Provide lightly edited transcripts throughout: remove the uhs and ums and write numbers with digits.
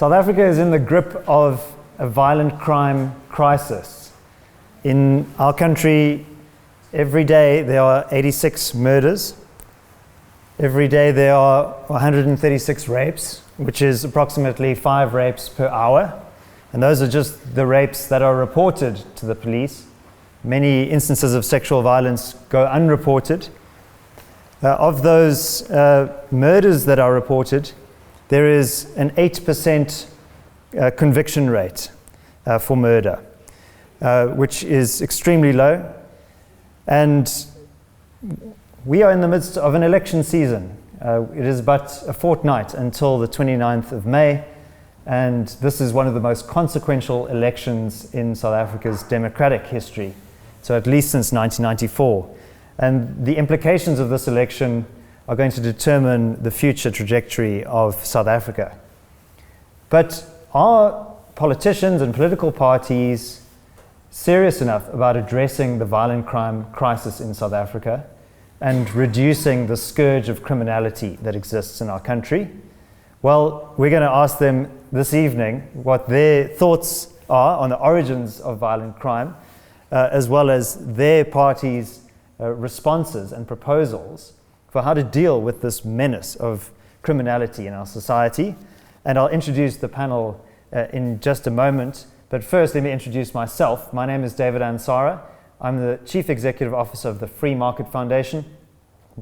South Africa is in the grip of a violent crime crisis. In our country, every day there are 86 murders. Every day there are 136 rapes, which is approximately 5 rapes per hour. And those are just the rapes that are reported to the police. Many instances of sexual violence go unreported. Of those murders that are reported, there is an 8% conviction rate for murder, which is extremely low. And we are in the midst of an election season. It is but a fortnight until the 29th of May, and this is one of the most consequential elections in South Africa's democratic history, so at least since 1994. And the implications of this election are going to determine the future trajectory of South Africa. But are politicians and political parties serious enough about addressing the violent crime crisis in South Africa and reducing the scourge of criminality that exists in our country? Well, we're going to ask them this evening what their thoughts are on the origins of violent crime, as well as their party's responses and proposals for how to deal with this menace of criminality in our society. And I'll introduce the panel in just a moment. But first, let me introduce myself. My name is David Ansara. I'm the Chief Executive Officer of the Free Market Foundation.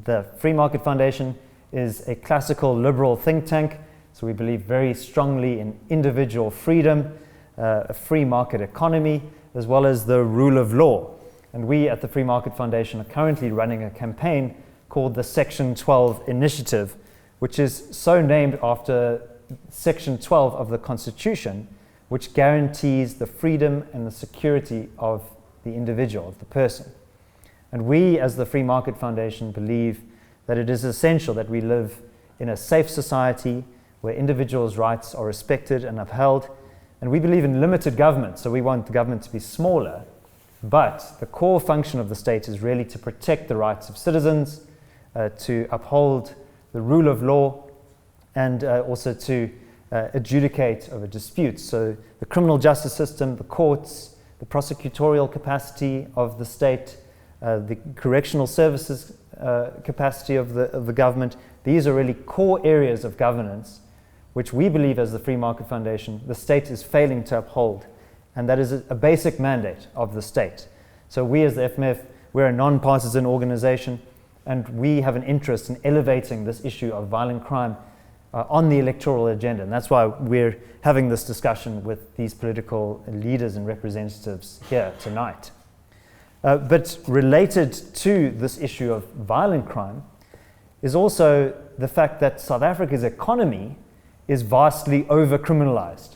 The Free Market Foundation is a classical liberal think tank, so we believe very strongly in individual freedom, a free market economy, as well as the rule of law. And we at the Free Market Foundation are currently running a campaign called the Section 12 Initiative, which is so named after Section 12 of the Constitution, which guarantees the freedom and the security of the individual, of the person. And we, as the Free Market Foundation, believe that it is essential that we live in a safe society where individuals' rights are respected and upheld. And we believe in limited government, so we want the government to be smaller. But the core function of the state is really to protect the rights of citizens, to uphold the rule of law, and also to adjudicate over disputes. So the criminal justice system, the courts, the prosecutorial capacity of the state, the correctional services capacity of the government, these are really core areas of governance which we believe as the Free Market Foundation the state is failing to uphold. And that is a basic mandate of the state. So we as the FMF, we're a non-partisan organization, and we have an interest in elevating this issue of violent crime on the electoral agenda. And that's why we're having this discussion with these political leaders and representatives here tonight. But related to this issue of violent crime is also the fact that South Africa's economy is vastly over-criminalized.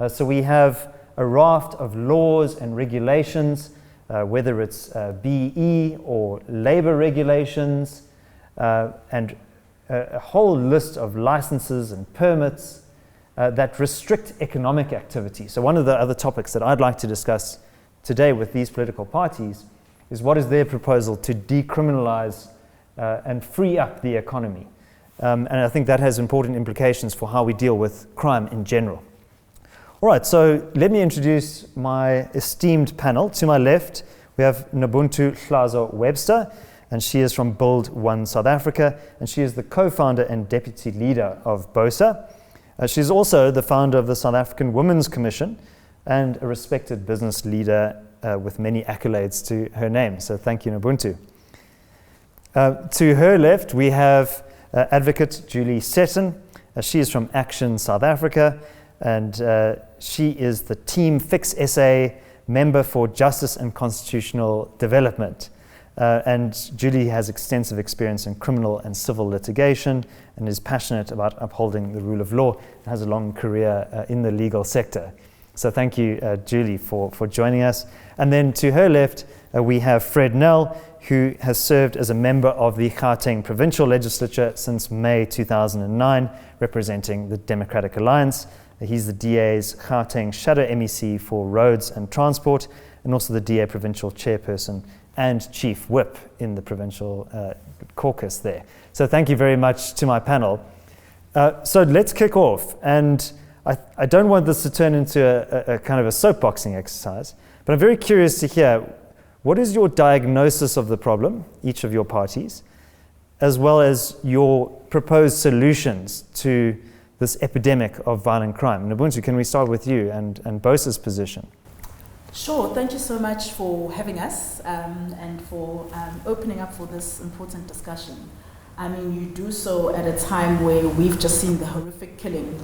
So we have a raft of laws and regulations, whether it's BE or labor regulations, and a whole list of licenses and permits that restrict economic activity. So one of the other topics that I'd like to discuss today with these political parties is what is their proposal to decriminalize and free up the economy. And I think that has important implications for how we deal with crime in general. All right, so let me introduce my esteemed panel. To my left, we have Nobuntu Hlazo-Webster, and she is from Build One South Africa, and she is the co-founder and deputy leader of BOSA. She's also the founder of the South African Women's Commission and a respected business leader with many accolades to her name. So thank you, Nobuntu. To her left, we have Advocate Julie Seton. She is from Action South Africa, and she is the Team FixSA Member for Justice and Constitutional Development. And Julie has extensive experience in criminal and civil litigation and is passionate about upholding the rule of law and has a long career in the legal sector. So thank you, Julie, for joining us. And then to her left, we have Fred Nel, who has served as a member of the Gauteng Provincial Legislature since May 2009, representing the Democratic Alliance. He's the DA's Gauteng Shadow MEC for Roads and Transport, and also the DA Provincial Chairperson and Chief Whip in the provincial caucus there. So thank you very much to my panel. So let's kick off. And I don't want this to turn into a kind of a soapboxing exercise, but I'm very curious to hear, what is your diagnosis of the problem, each of your parties, as well as your proposed solutions to this epidemic of violent crime? Nobuntu, can we start with you and BOSA's position? Sure, thank you so much for having us and for opening up for this important discussion. I mean, you do so at a time where we've just seen the horrific killing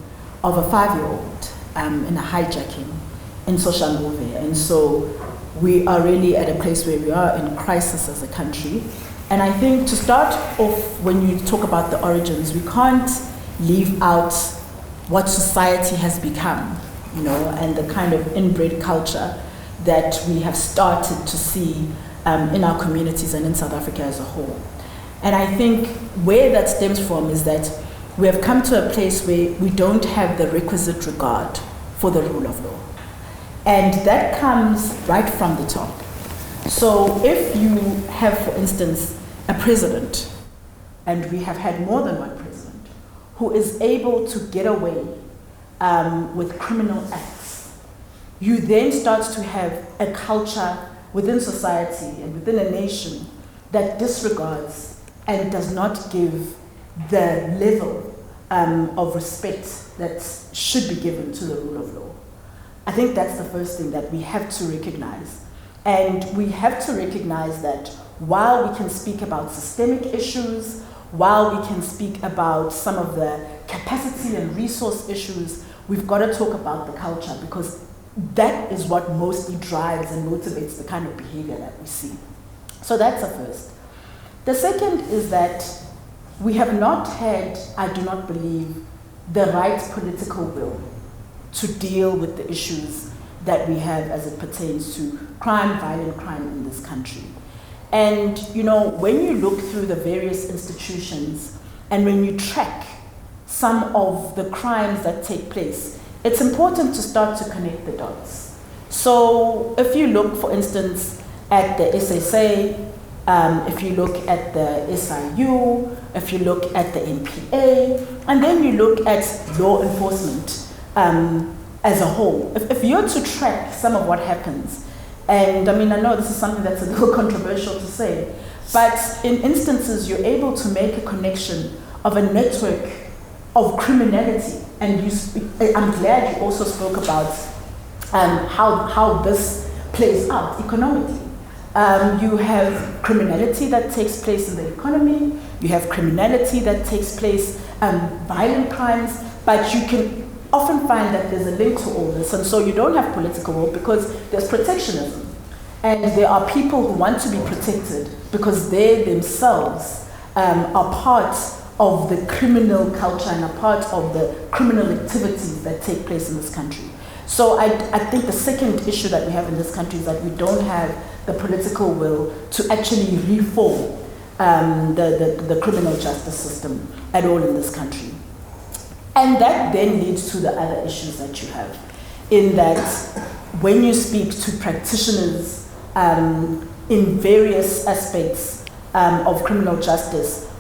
of a 5-year-old in a hijacking in Soshanguve. And so we are really at a place where we are in crisis as a country. And I think to start off, when you talk about the origins, we can't leave out what society has become, you know, and the kind of inbred culture that we have started to see in our communities and in South Africa as a whole. And I think where that stems from is that we have come to a place where we don't have the requisite regard for the rule of law. And that comes right from the top. So if you have, for instance, a president, and we have had more than one president, who is able to get away with criminal acts, you then start to have a culture within society and within a nation that disregards and does not give the level of respect that should be given to the rule of law. I think that's the first thing that we have to recognize. And we have to recognize that while we can speak about systemic issues, while we can speak about some of the capacity and resource issues, we've got to talk about the culture, because that is what mostly drives and motivates the kind of behavior that we see. So that's the first. The second is that we have not had, I do not believe, the right political will to deal with the issues that we have as it pertains to crime, violent crime in this country. And you know, when you look through the various institutions and when you track some of the crimes that take place, it's important to start to connect the dots. So if you look, for instance, at the SSA, if you look at the SIU, if you look at the NPA, and then you look at law enforcement as a whole. If you're to track some of what happens, and I mean, I know this is something that's a little controversial to say, but in instances you're able to make a connection of a network of criminality, and I'm glad you also spoke about how this plays out economically. You have criminality that takes place in the economy, you have criminality that takes place, violent crimes, but you can often find that there's a link to all this, and so you don't have political will because there's protectionism. And there are people who want to be protected because they themselves are part of the criminal culture and are part of the criminal activities that take place in this country. So I think the second issue that we have in this country is that we don't have the political will to actually reform the criminal justice system at all in this country. And that then leads to the other issues that you have, in that when you speak to practitioners in various aspects of criminal justice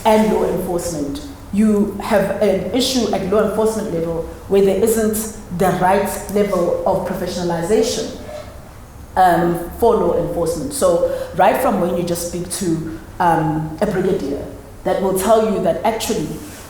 and law enforcement, you have an issue at law enforcement level where there isn't the right level of professionalization for law enforcement. So right from when you just speak to a brigadier, that will tell you that actually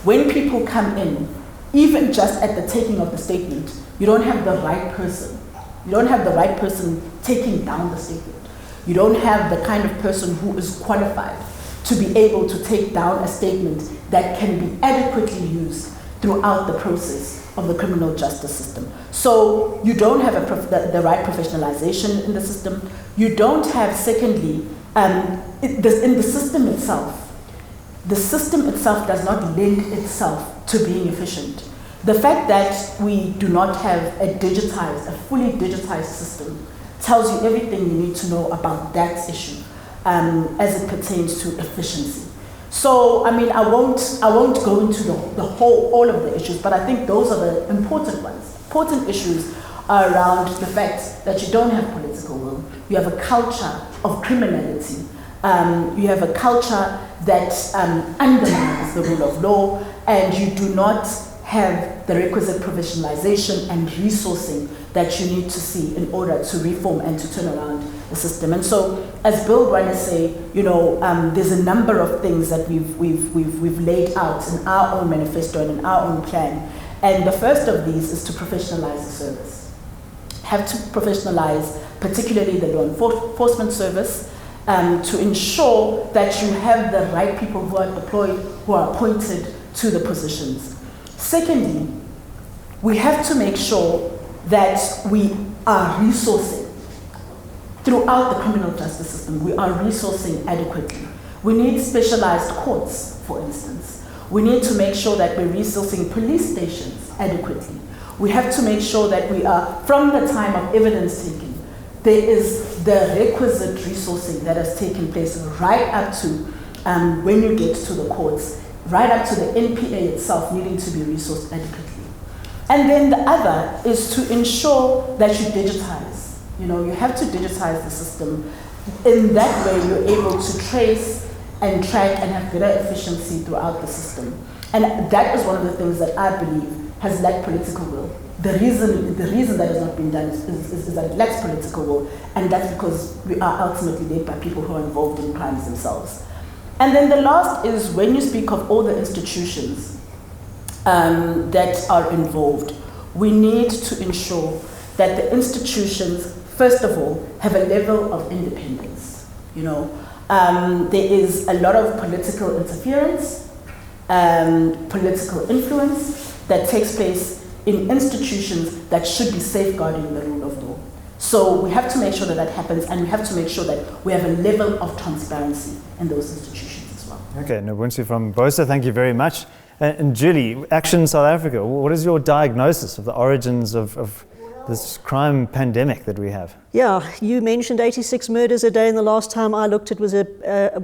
when people come in, even just at the taking of the statement, you don't have the right person. You don't have the right person taking down the statement. You don't have the kind of person who is qualified to be able to take down a statement that can be adequately used throughout the process of the criminal justice system. So you don't have the right professionalization in the system. You don't have, secondly, in the system itself. The system itself does not lend itself to being efficient. The fact that we do not have a fully digitized system tells you everything you need to know about that issue as it pertains to efficiency. So, I mean, I won't go into all of the issues, but I think those are the important ones. Important issues are around the fact that you don't have political will. You have a culture of criminality. You have a culture that undermines the rule of law, and you do not have the requisite professionalization and resourcing that you need to see in order to reform and to turn around the system. And so, as Bill Ryan say, there's a number of things that we've laid out in our own manifesto and in our own plan. And the first of these is to professionalize the service. Have to professionalize, particularly the law enforcement service, to ensure that you have the right people who are deployed, who are appointed to the positions. Secondly, we have to make sure that we are resourcing throughout the criminal justice system. We are resourcing adequately. We need specialized courts, for instance. We need to make sure that we're resourcing police stations adequately. We have to make sure that we are, from the time of evidence taking, there is the requisite resourcing that has taken place right up to when you get to the courts, right up to the NPA itself needing to be resourced adequately. And then the other is to ensure that you digitize. You have to digitize the system. In that way, you're able to trace and track and have greater efficiency throughout the system. And that is one of the things that I believe has lacked political will. The reason that has not been done is that it lacks political will, and that's because we are ultimately led by people who are involved in crimes themselves. And then the last is when you speak of all the institutions that are involved, we need to ensure that the institutions, first of all, have a level of independence. There is a lot of political interference, political influence that takes place in institutions that should be safeguarding the rule of law. So we have to make sure that that happens, and we have to make sure that we have a level of transparency in those institutions as well. Okay, Nobuntu from BOSA, thank you very much. And Julie, Action South Africa, what is your diagnosis of the origins of this crime pandemic that we have? Yeah, you mentioned 86 murders a day, and the last time I looked it was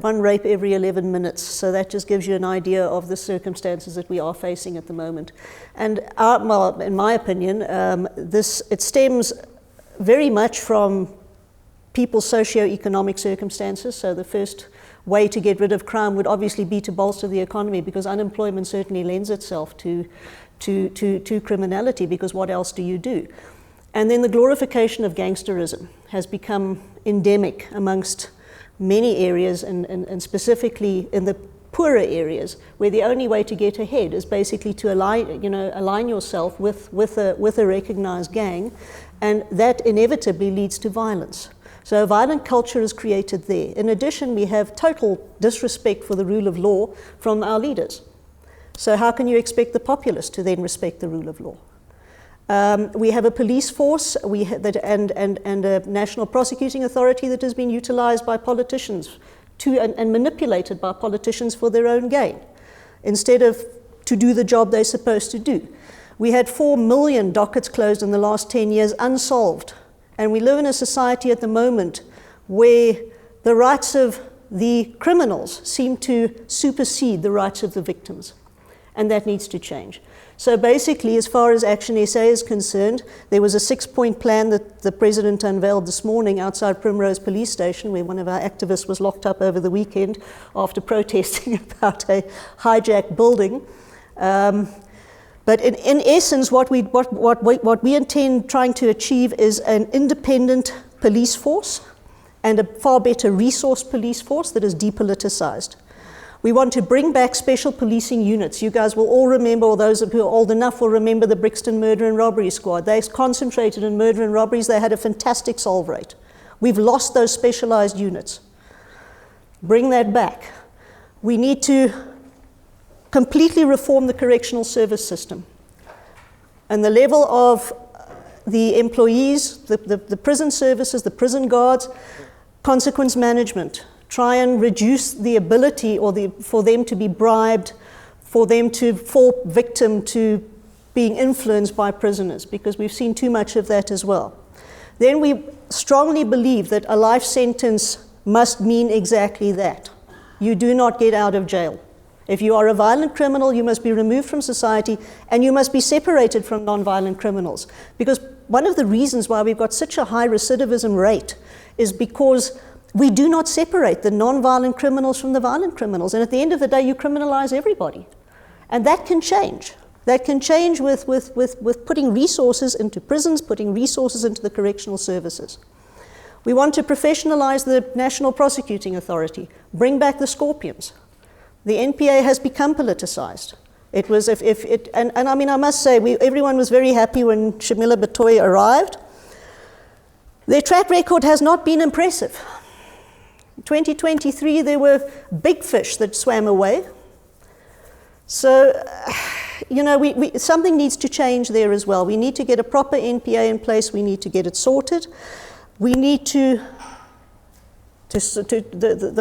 one rape every 11 minutes. So that just gives you an idea of the circumstances that we are facing at the moment. And in my opinion, it stems very much from people's socio-economic circumstances. So the first way to get rid of crime would obviously be to bolster the economy, because unemployment certainly lends itself to criminality, because what else do you do? And then the glorification of gangsterism has become endemic amongst many areas, and specifically in the poorer areas, where the only way to get ahead is basically to align yourself with a recognized gang, and that inevitably leads to violence. So a violent culture is created there. In addition, we have total disrespect for the rule of law from our leaders. So how can you expect the populace to then respect the rule of law? We have a police force and a national prosecuting authority that has been utilized by politicians and manipulated by politicians for their own gain, instead of to do the job they're supposed to do. We had 4 million dockets closed in the last 10 years, unsolved. And we live in a society at the moment where the rights of the criminals seem to supersede the rights of the victims. And that needs to change. So basically, as far as Action SA is concerned, there was a 6-point plan that the President unveiled this morning outside Primrose Police Station, where one of our activists was locked up over the weekend after protesting about a hijacked building. But in essence, what we intend trying to achieve is an independent police force and a far better resource police force that is depoliticized. We want to bring back special policing units. You guys will all remember, or those who are old enough will remember, the Brixton Murder and Robbery Squad. They concentrated in murder and robberies. They had a fantastic solve rate. We've lost those specialized units. Bring that back. We need to completely reform the correctional service system. And the level of the employees, the prison services, the prison guards, consequence management, try and reduce the ability for them to be bribed, for them to fall victim to being influenced by prisoners, because we've seen too much of that as well. Then we strongly believe that a life sentence must mean exactly that. You do not get out of jail. If you are a violent criminal, you must be removed from society, and you must be separated from non-violent criminals. Because one of the reasons why we've got such a high recidivism rate is because we do not separate the non-violent criminals from the violent criminals. And at the end of the day, you criminalize everybody. And that can change. That can change with putting resources into prisons, putting resources into the correctional services. We want to professionalize the National Prosecuting Authority, bring back the scorpions. The NPA has become politicized. It was, and I mean, I must say, everyone was very happy when Shamila Batoy arrived. Their track record has not been impressive. In 2023, there were big fish that swam away. So, you know, something needs to change there as well. We need to get a proper NPA in place. We need to get it sorted. We need the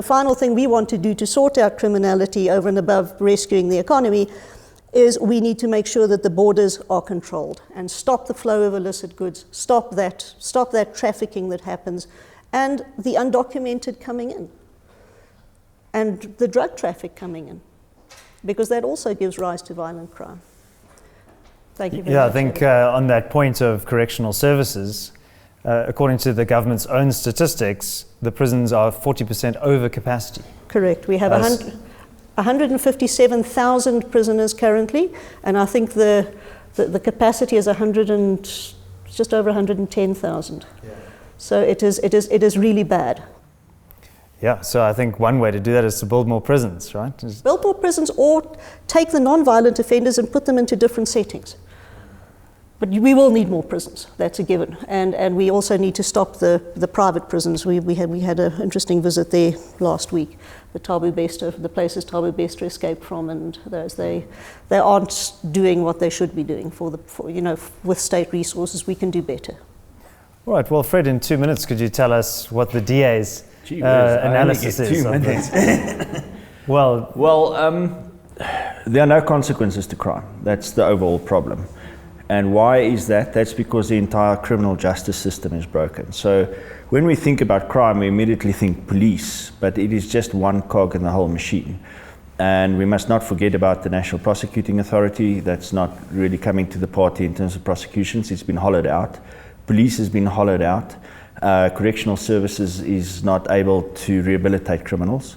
final thing we want to do to sort out criminality over and above rescuing the economy is we need to make sure that the borders are controlled and stop the flow of illicit goods, stop that trafficking that happens, and the undocumented coming in, and the drug traffic coming in, because that also gives rise to violent crime. Thank you very much. Yeah, I think on that point of correctional services, according to the government's own statistics, the prisons are 40% over capacity. Correct. We have 157,000 prisoners currently, and I think the capacity is just over 110,000. Yeah. So it is really bad. Yeah, so I think one way to do that is to build more prisons, right? Build more prisons, or take the non-violent offenders and put them into different settings. But we will need more prisons, that's a given. And we also need to stop the private prisons. We had an interesting visit there last week, the places Thabo Bester escaped from, and they aren't doing what they should be doing with state resources. We can do better. All right, well, Fred, in 2 minutes, could you tell us what the DA's analysis is of this? Well, there are no consequences to crime. That's the overall problem. And why is that? That's because the entire criminal justice system is broken. So when we think about crime, we immediately think police, but it is just one cog in the whole machine. And we must not forget about the National Prosecuting Authority. That's not really coming to the party in terms of prosecutions. It's been hollowed out. Police has been hollowed out. Correctional services is not able to rehabilitate criminals.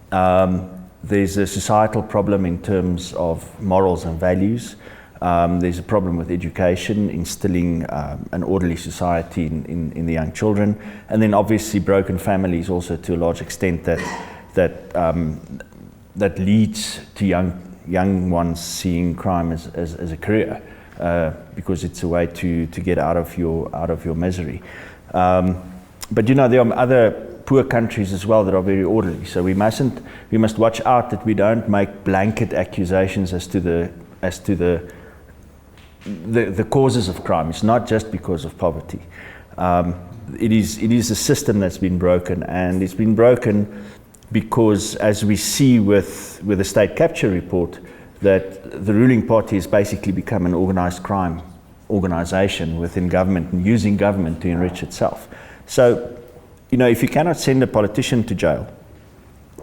There's a societal problem in terms of morals and values. There's a problem with education, instilling an orderly society in the young children, and then obviously broken families also to a large extent that leads to young ones seeing crime as a career, because it's a way to get out of your misery. But there are other poor countries as well that are very orderly. So we must watch out that we don't make blanket accusations as to the causes of crime. It's not just because of poverty. It is a system that's been broken, and it's been broken because, as we see with the state capture report, that the ruling party has basically become an organized crime organization within government and using government to enrich itself. So, if you cannot send a politician to jail,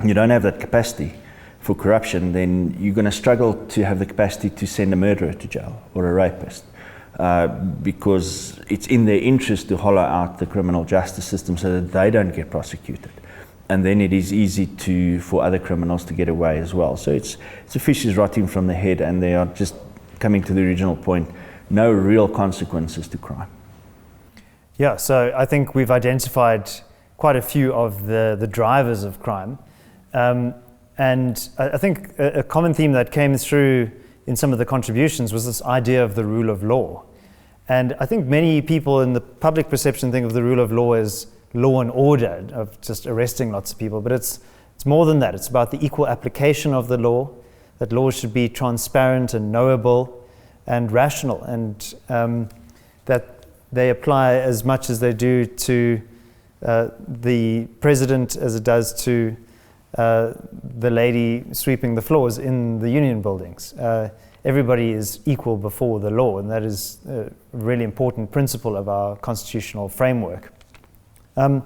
you don't have that capacity for corruption, then you're going to struggle to have the capacity to send a murderer to jail or a rapist, because it's in their interest to hollow out the criminal justice system so that they don't get prosecuted. And then it is easy for other criminals to get away as well. So it's a fish is rotting from the head, and they are just coming to the original point, no real consequences to crime. Yeah, so I think we've identified quite a few of the drivers of crime. And I think a common theme that came through in some of the contributions was this idea of the rule of law. And I think many people in the public perception think of the rule of law as law and order, of just arresting lots of people, but it's more than that. It's about the equal application of the law, that laws should be transparent and knowable and rational, and that they apply as much as they do to the president as it does to the lady sweeping the floors in the union buildings. Everybody is equal before the law, and that is a really important principle of our constitutional framework. So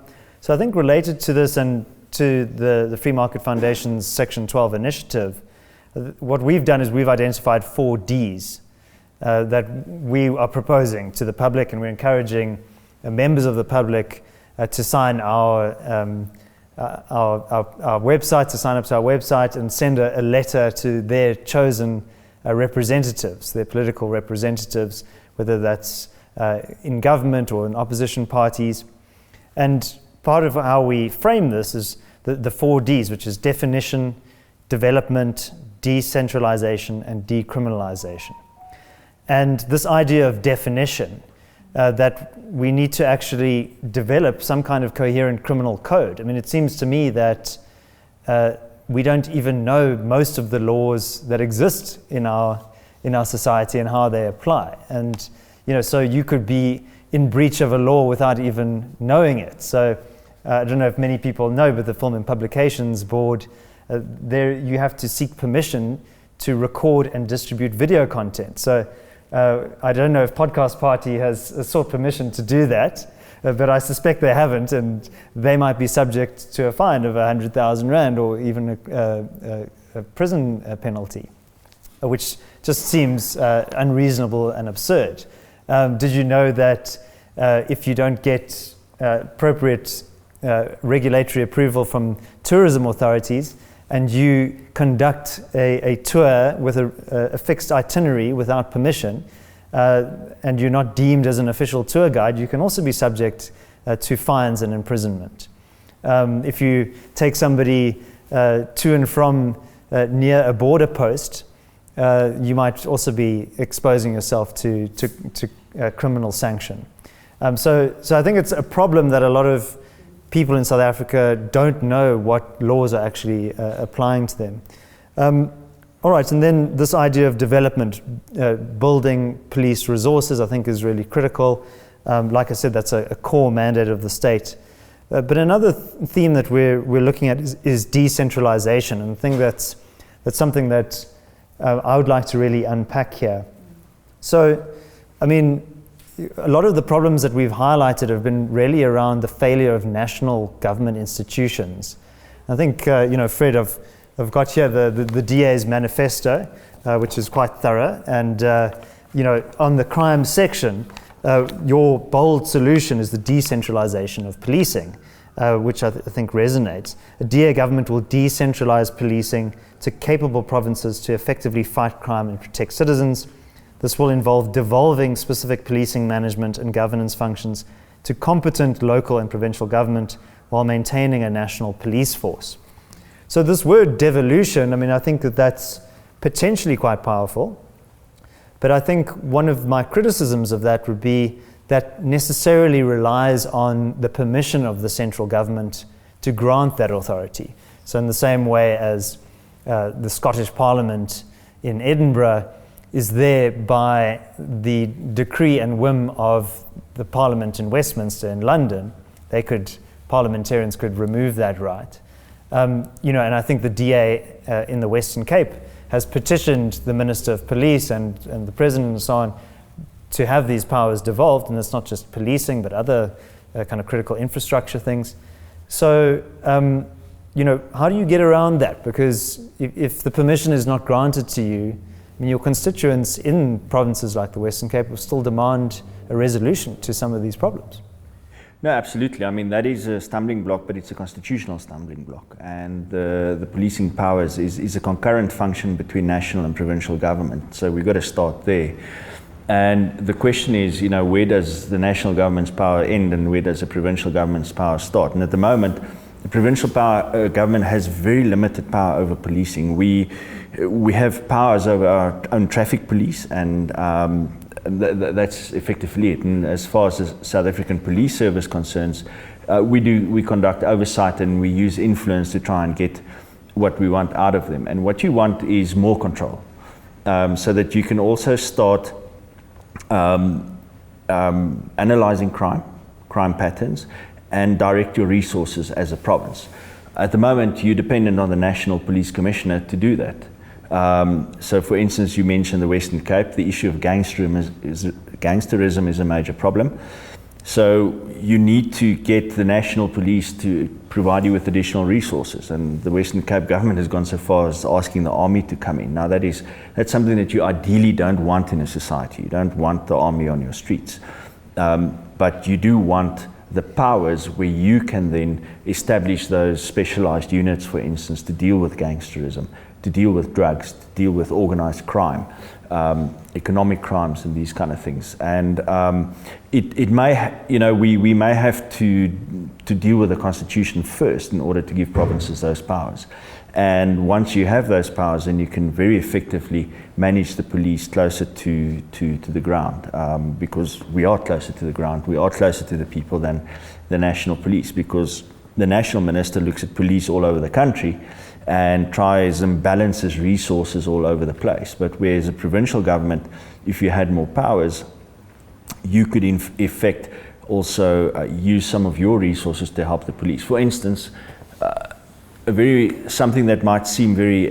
I think related to this and to the Free Market Foundation's Section 12 initiative, what we've done is we've identified 4 Ds that we are proposing to the public, and we're encouraging members of the public to sign our website, to sign up to our website and send a letter to their chosen representatives, their political representatives, whether that's in government or in opposition parties. And part of how we frame this is the 4 Ds, which is definition, development, decentralization, and decriminalization. And this idea of definition, that we need to actually develop some kind of coherent criminal code. I mean, it seems to me that we don't even know most of the laws that exist in our society and how they apply. And so you could be in breach of a law without even knowing it. So I don't know if many people know, but the Film and Publications Board, there you have to seek permission to record and distribute video content. So I don't know if Podcast Party has sought permission to do that, but I suspect they haven't, and they might be subject to a fine of 100,000 Rand or even a prison penalty, which just seems unreasonable and absurd. Did you know that if you don't get appropriate regulatory approval from tourism authorities and you conduct a tour with a fixed itinerary without permission, and you're not deemed as an official tour guide, you can also be subject to fines and imprisonment. If you take somebody to and from near a border post, you might also be exposing yourself to criminal sanction. So I think it's a problem that a lot of people in South Africa don't know what laws are actually applying to them. All right, and then this idea of development, building police resources, I think is really critical. Like I said, that's a core mandate of the state. But another theme that we're looking at is decentralization, and I think that's something that I would like to really unpack here. So, I mean, a lot of the problems that we've highlighted have been really around the failure of national government institutions. I think, Fred, I've got here the DA's manifesto, which is quite thorough, and on the crime section, your bold solution is the decentralization of policing, which I think resonates. A DA government will decentralize policing to capable provinces to effectively fight crime and protect citizens. This will involve devolving specific policing management and governance functions to competent local and provincial government while maintaining a national police force. So this word devolution, I mean, I think that's potentially quite powerful, but I think one of my criticisms of that would be that necessarily relies on the permission of the central government to grant that authority. So in the same way as the Scottish Parliament in Edinburgh is there by the decree and whim of the Parliament in Westminster in London, parliamentarians could remove that right. And I think the DA in the Western Cape has petitioned the Minister of Police and the President and so on to have these powers devolved, and it's not just policing, but other kind of critical infrastructure things. So, how do you get around that? Because if the permission is not granted to you, I mean, your constituents in provinces like the Western Cape will still demand a resolution to some of these problems. No, absolutely. I mean, that is a stumbling block, but it's a constitutional stumbling block. And the policing powers is a concurrent function between national and provincial government. So we've got to start there. And the question is, where does the national government's power end and where does the provincial government's power start? And at the moment, the provincial government has very limited power over policing. We have powers over our own traffic police, and that's effectively it. And as far as the South African Police Service concerns, we conduct oversight and we use influence to try and get what we want out of them. And what you want is more control, so that you can also start analyzing crime patterns, and direct your resources as a province. At the moment, you're dependent on the National Police Commissioner to do that. So for instance, you mentioned the Western Cape. The issue of gangsterism is a major problem. So you need to get the National Police to provide you with additional resources. And the Western Cape government has gone so far as asking the army to come in. Now that's something that you ideally don't want in a society. You don't want the army on your streets. But you do want the powers where you can then establish those specialized units, for instance, to deal with gangsterism to deal with drugs, to deal with organized crime, economic crimes and these kind of things. And it may, we may have to deal with the Constitution first in order to give provinces those powers. And once you have those powers, then you can very effectively manage the police closer to the ground, because we are closer to the ground, we are closer to the people than the national police, because the national minister looks at police all over the country and tries and balances resources all over the place. But whereas a provincial government, if you had more powers, you could in effect also use some of your resources to help the police. For instance, something that might seem very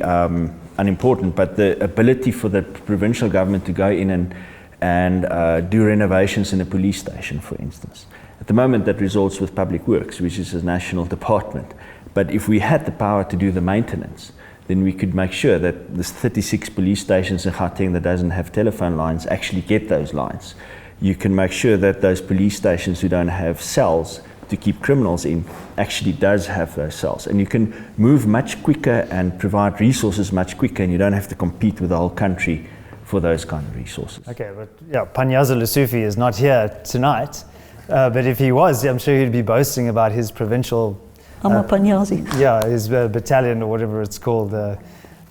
unimportant, but the ability for the provincial government to go in and do renovations in a police station, for instance. At the moment, that results with Public Works, which is a national department. But if we had the power to do the maintenance, then we could make sure that the 36 police stations in Gauteng that doesn't have telephone lines actually get those lines. You can make sure that those police stations who don't have cells to keep criminals in actually does have those cells. And you can move much quicker and provide resources much quicker, and you don't have to compete with the whole country for those kind of resources. Okay, but yeah, Panyaza Lesufi is not here tonight, but if he was, I'm sure he'd be boasting about his provincial his battalion or whatever it's called,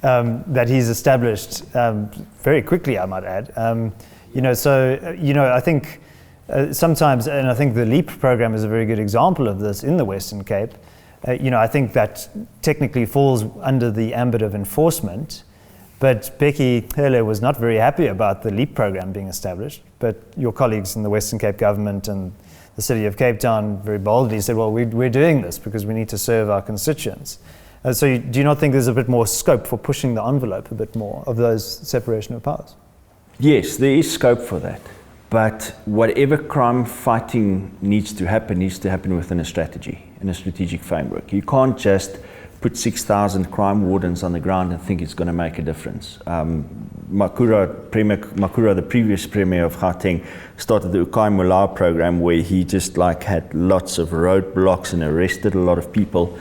that he's established very quickly, I might add. I think sometimes, and I think the LEAP program is a very good example of this in the Western Cape. I think that technically falls under the ambit of enforcement, but Becky Hele was not very happy about the LEAP program being established, but your colleagues in the Western Cape government and the City of Cape Town very boldly said, well, we're doing this because we need to serve our constituents. So do you not think there's a bit more scope for pushing the envelope a bit more of those separation of powers? Yes, there is scope for that. But whatever crime fighting needs to happen within a strategy, in a strategic framework. You can't just put 6,000 crime wardens on the ground and think it's going to make a difference. Makura, the previous Premier of Gauteng, started the Ukai Mulaa program where he just had lots of roadblocks and arrested a lot of people.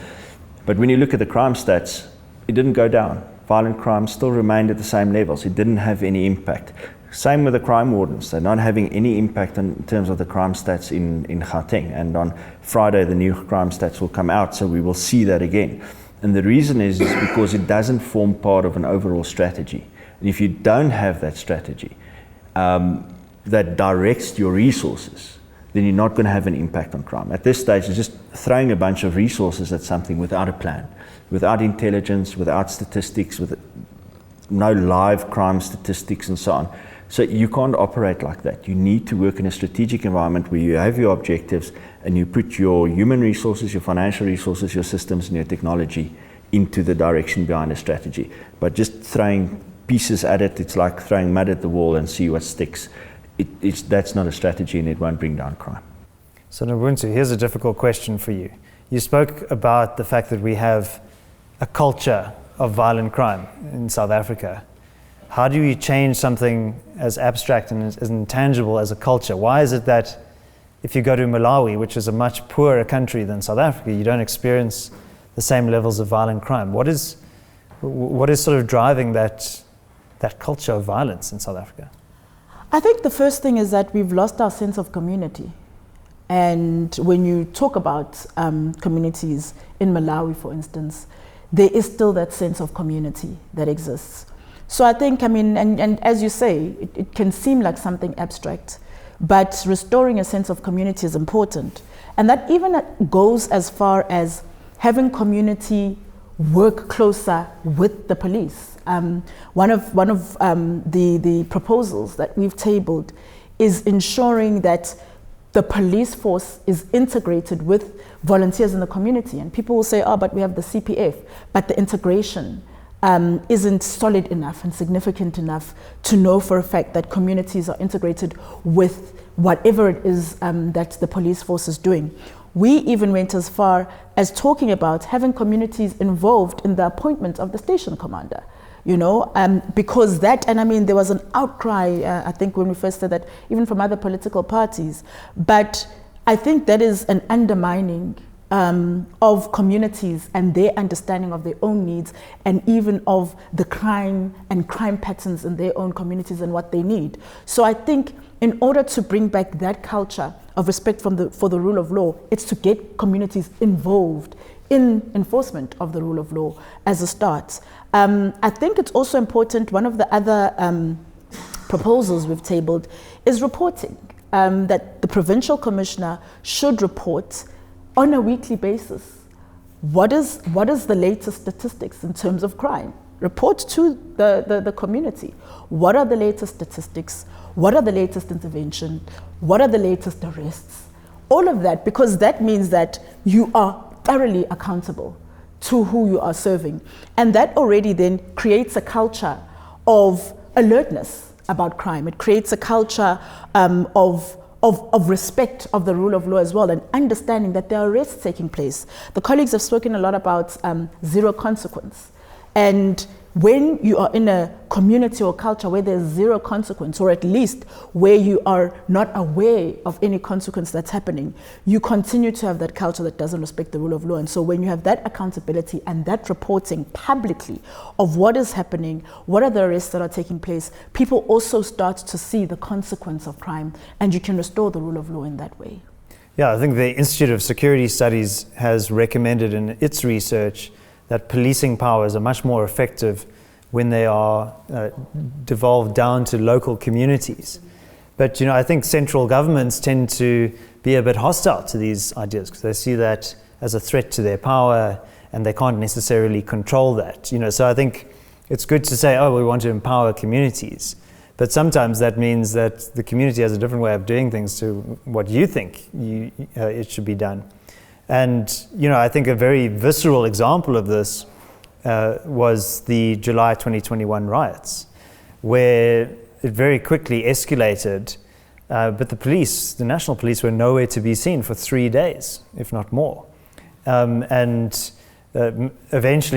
But when you look at the crime stats, it didn't go down. Violent crime still remained at the same levels. It didn't have any impact. Same with the crime wardens. They're not having any impact in terms of the crime stats in Gauteng. And on Friday, the new crime stats will come out, so we will see that again. And the reason is because it doesn't form part of an overall strategy. And if you don't have that strategy that directs your resources, then you're not going to have an impact on crime. At this stage, it's just throwing a bunch of resources at something without a plan, without intelligence, without statistics, with no live crime statistics and so on. So you can't operate like that. You need to work in a strategic environment where you have your objectives and you put your human resources, your financial resources, your systems and your technology into the direction behind a strategy. But just throwing pieces at it, it's like throwing mud at the wall and see what sticks. That's not a strategy and it won't bring down crime. So Nobuntu, here's a difficult question for you. You spoke about the fact that we have a culture of violent crime in South Africa. How do you change something as abstract and as intangible as a culture? Why is it that if you go to Malawi, which is a much poorer country than South Africa, you don't experience the same levels of violent crime? What is sort of driving that culture of violence in South Africa? I think the first thing is that we've lost our sense of community. And when you talk about communities in Malawi, for instance, there is still that sense of community that exists. So I think, and as you say, it can seem like something abstract, but restoring a sense of community is important. And that even goes as far as having community work closer with the police. One of the proposals that we've tabled is ensuring that the police force is integrated with volunteers in the community. And people will say, but we have the CPF, but the integration isn't solid enough and significant enough to know for a fact that communities are integrated with whatever it is that the police force is doing. We even went as far as talking about having communities involved in the appointment of the station commander. Because that, and there was an outcry, I think when we first said that, even from other political parties, but I think that is an undermining of communities and their understanding of their own needs, and even of the crime and crime patterns in their own communities and what they need. So I think in order to bring back that culture of respect for the rule of law, it's to get communities involved in enforcement of the rule of law as a start. I think it's also important, one of the other proposals we've tabled is reporting, that the provincial commissioner should report on a weekly basis. What is the latest statistics in terms of crime? Report to the community. What are the latest statistics? What are the latest interventions? What are the latest arrests? All of that, because that means that you are thoroughly accountable to who you are serving. And that already then creates a culture of alertness about crime. It creates a culture of respect of the rule of law as well, and understanding that there are arrests taking place. The colleagues have spoken a lot about zero consequence. And when you are in a community or culture where there's zero consequence, or at least where you are not aware of any consequence that's happening, you continue to have that culture that doesn't respect the rule of law. And so when you have that accountability and that reporting publicly of what is happening, what are the arrests that are taking place, people also start to see the consequence of crime, and you can restore the rule of law in that way. Yeah, I think the Institute of Security Studies has recommended in its research that policing powers are much more effective when they are devolved down to local communities. But I think central governments tend to be a bit hostile to these ideas because they see that as a threat to their power, and they can't necessarily control that. So I think it's good to say, we want to empower communities. But sometimes that means that the community has a different way of doing things to what you think it should be done. And, I think a very visceral example of this was the July 2021 riots, where it very quickly escalated, but the national police were nowhere to be seen for 3 days, if not more. Eventually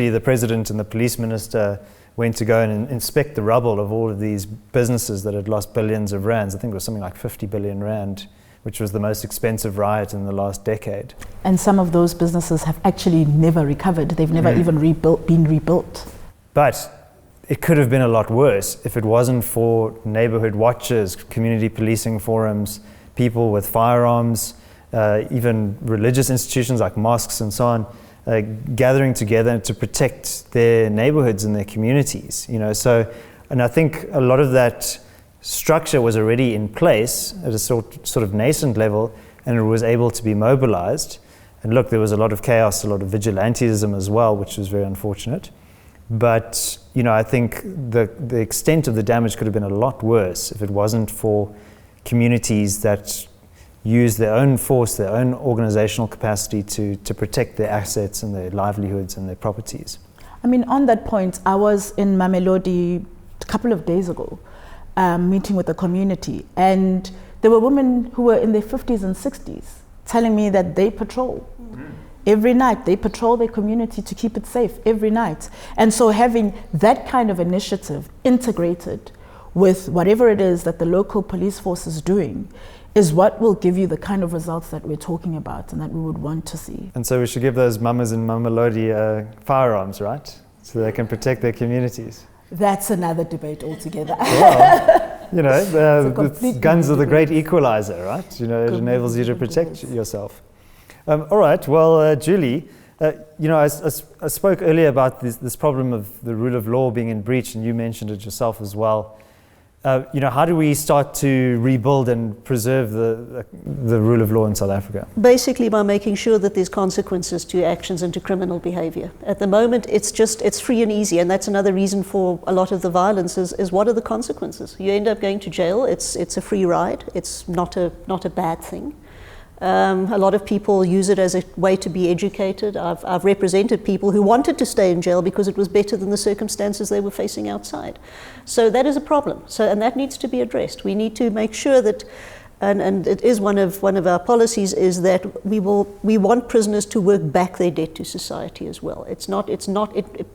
the president and the police minister went to go and inspect the rubble of all of these businesses that had lost billions of rands. I think it was something like 50 billion rand, which was the most expensive riot in the last decade. And some of those businesses have actually never recovered. They've never even been rebuilt. But it could have been a lot worse if it wasn't for neighborhood watches, community policing forums, people with firearms, even religious institutions like mosques and so on, gathering together to protect their neighborhoods and their communities. And I think a lot of that structure was already in place at a sort of nascent level, and it was able to be mobilized. And look, there was a lot of chaos, a lot of vigilantism as well, which was very unfortunate. But I think the extent of the damage could have been a lot worse if it wasn't for communities that use their own force, their own organizational capacity to protect their assets and their livelihoods and their properties. I mean, on that point, I was in Mamelodi a couple of days ago, meeting with the community, and there were women who were in their 50s and 60s telling me that they patrol every night. They patrol their community to keep it safe every night. And so having that kind of initiative integrated with whatever it is that the local police force is doing is what will give you the kind of results that we're talking about and that we would want to see. And so we should give those mamas in Mamelodi firearms, right? So they can protect their communities. That's another debate altogether. Well, guns are the great equalizer, right? It enables you to protect yourself. All right, well, Julie, I spoke earlier about this problem of the rule of law being in breach, and you mentioned it yourself as well. How do we start to rebuild and preserve the rule of law in South Africa? Basically by making sure that there's consequences to actions and to criminal behavior. At the moment, it's free and easy, and that's another reason for a lot of the violence is what are the consequences? You end up going to jail. It's a free ride. It's not a bad thing. A lot of people use it as a way to be educated. I've represented people who wanted to stay in jail because it was better than the circumstances they were facing outside. So that is a problem. And that needs to be addressed. We need to make sure that, and it is one of our policies, is that we want prisoners to work back their debt to society as well.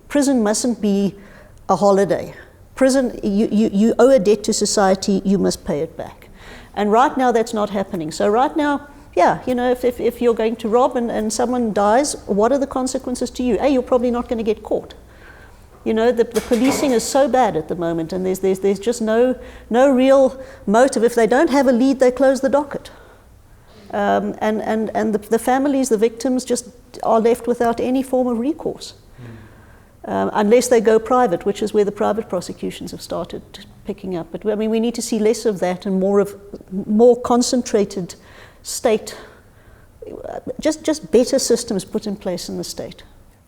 Prison mustn't be a holiday. Prison, you owe a debt to society, you must pay it back. And right now that's not happening. So right now, yeah, you know, if you're going to rob and someone dies, what are the consequences to you? A, you're probably not going to get caught. You know, the policing is so bad at the moment, and there's just no real motive. If they don't have a lead, they close the docket. And the families, the victims, just are left without any form of recourse. Unless they go private, which is where the private prosecutions have started picking up. But I mean, we need to see less of that and more concentrated state, just better systems put in place in the state.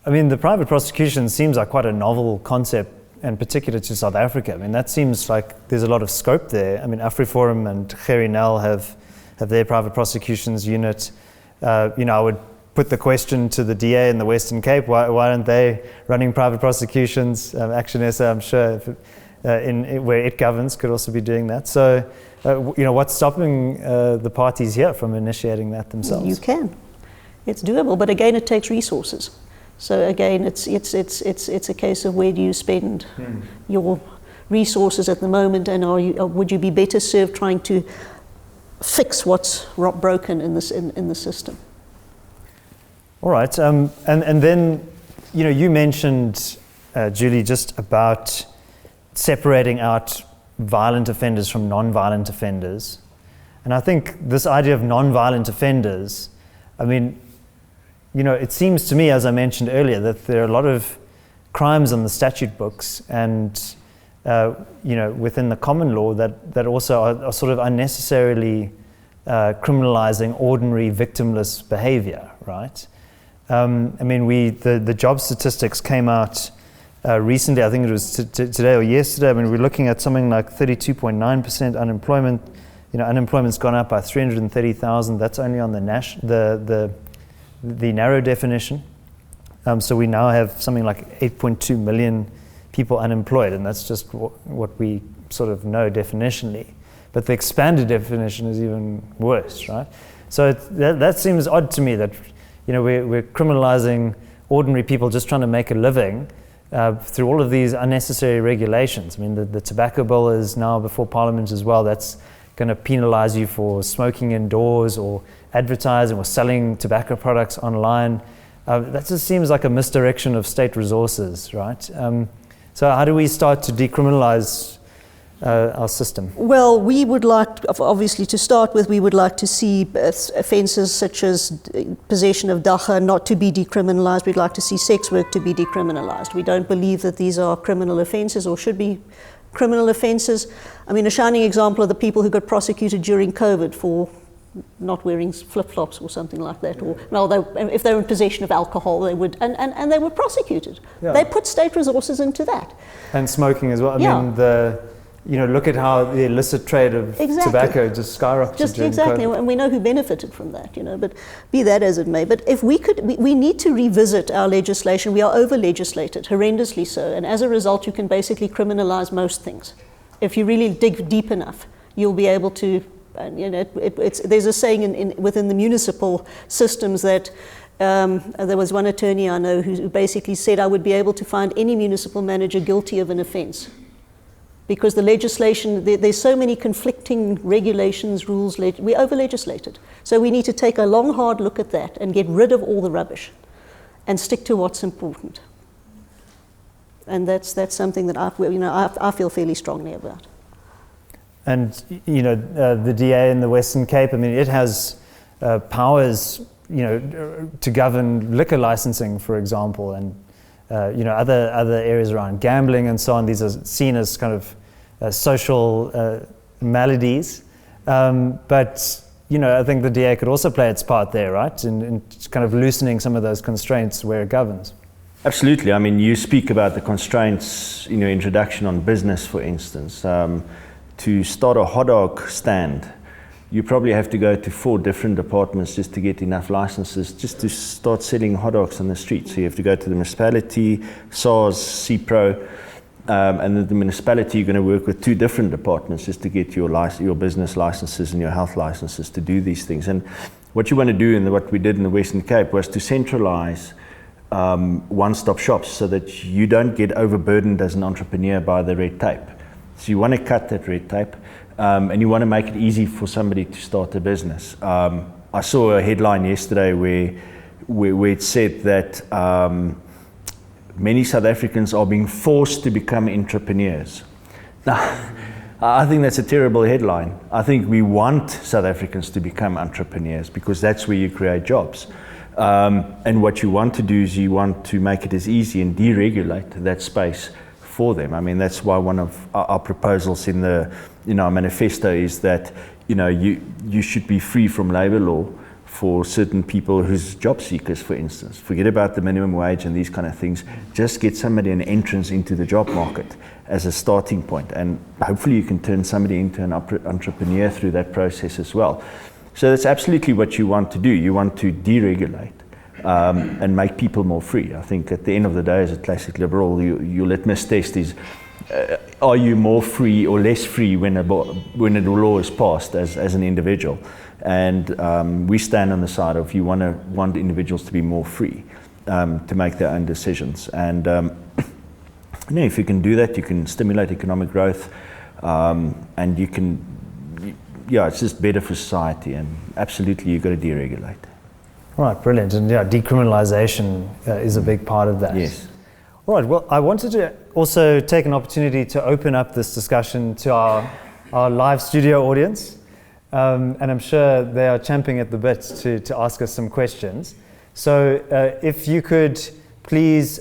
I mean, the private prosecution seems like quite a novel concept, and particular to South Africa. I mean, that seems like there's a lot of scope there. I mean, AfriForum and Fred Nel have their private prosecutions unit. You know, I would put the question to the DA in the Western Cape, why aren't they running private prosecutions? Action SA, I'm sure, where it governs, could also be doing that. So, you know, what's stopping the parties here from initiating that themselves? You can. It's doable, but again, it takes resources. So again, it's a case of where do you spend your resources at the moment, and would you be better served trying to fix what's broken in the system? All right, and then, you know, you mentioned, Julie, just about separating out violent offenders from non-violent offenders. And I think this idea of non-violent offenders, I mean, you know, it seems to me, as I mentioned earlier, that there are a lot of crimes on the statute books and, you know, within the common law that also are sort of unnecessarily criminalizing ordinary victimless behavior, right? I mean, the job statistics came out recently. I think it was today or yesterday. I mean, we're looking at something like 32.9% unemployment. You know, unemployment's gone up by 330,000. That's only on the narrow definition. So we now have something like 8.2 million people unemployed, and that's just what we sort of know definitionally. But the expanded definition is even worse, right? So that seems odd to me that, you know, we're criminalizing ordinary people just trying to make a living through all of these unnecessary regulations. I mean, the tobacco bill is now before Parliament as well. That's going to penalize you for smoking indoors or advertising or selling tobacco products online. That just seems like a misdirection of state resources, right? So how do we start to decriminalize our system? Well, we would like, obviously, to start with, we would like to see offences such as possession of dagga not to be decriminalised. We'd like to see sex work to be decriminalised. We don't believe that these are criminal offences or should be criminal offences. I mean, a shining example are the people who got prosecuted during COVID for not wearing flip-flops or something like that, or if they were in possession of alcohol, they would, and they were prosecuted. Yeah. They put state resources into that. And smoking as well. I mean, you know, look at how the illicit trade of tobacco just skyrocketed during COVID. And we know who benefited from that, you know, but be that as it may. But if we need to revisit our legislation. We are over-legislated, horrendously so, and as a result, you can basically criminalize most things. If you really dig deep enough, you'll be able to, you know, there's a saying within the municipal systems that there was one attorney I know who basically said, I would be able to find any municipal manager guilty of an offence. Because the legislation, there's so many conflicting regulations, rules, we over-legislated. So we need to take a long, hard look at that and get rid of all the rubbish and stick to what's important. And that's something that I feel fairly strongly about. And, you know, the DA in the Western Cape, I mean, it has powers, you know, to govern liquor licensing, for example, and you know, other areas around gambling and so on. These are seen as kind of social maladies. But, you know, I think the DA could also play its part there, right? In kind of loosening some of those constraints where it governs. Absolutely. I mean, you speak about the constraints in your introduction on business, for instance. To start a hot dog stand, you probably have to go to 4 different departments just to get enough licenses just to start selling hot dogs on the street. So you have to go to the municipality, SARS, CPRO, and then the municipality, you're going to work with 2 different departments just to get your business licenses and your health licenses to do these things. And what you want to do, and what we did in the Western Cape, was to centralize one-stop shops so that you don't get overburdened as an entrepreneur by the red tape. So you want to cut that red tape. And you want to make it easy for somebody to start a business. I saw a headline yesterday where it said that many South Africans are being forced to become entrepreneurs. Now, I think that's a terrible headline. I think we want South Africans to become entrepreneurs because that's where you create jobs. And what you want to do is you want to make it as easy and deregulate that space for them. I mean, that's why one of our proposals in the our manifesto is that you should be free from labor law for certain people who's job seekers, for instance. Forget about the minimum wage and these kind of things. Just get somebody an entrance into the job market as a starting point, and hopefully you can turn somebody into an entrepreneur through that process as well. So that's absolutely what you want to do. You want to deregulate and make people more free. I think at the end of the day, as a classic liberal, your litmus test is, are you more free or less free when a law is passed as an individual? And we stand on the side of you want individuals to be more free to make their own decisions. And if you can do that, you can stimulate economic growth, and you can, it's just better for society. And absolutely, you've got to deregulate. All right, brilliant. And decriminalization is a big part of that. Yes. All right, well, I wanted to also take an opportunity to open up this discussion to our live studio audience. And I'm sure they are champing at the bit to ask us some questions. So if you could please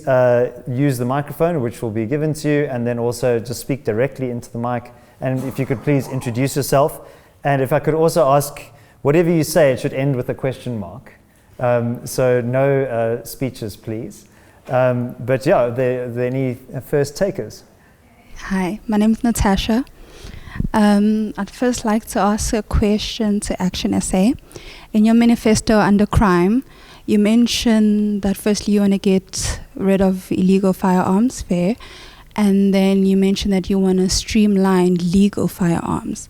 use the microphone, which will be given to you, and then also just speak directly into the mic. And if you could please introduce yourself. And if I could also ask, whatever you say, it should end with a question mark. So no speeches, please. But yeah, are there any first takers? Hi, my name is Natasha. I'd first like to ask a question to Action SA. In your manifesto under crime, you mentioned that firstly you want to get rid of illegal firearms, fair, and then you mentioned that you want to streamline legal firearms.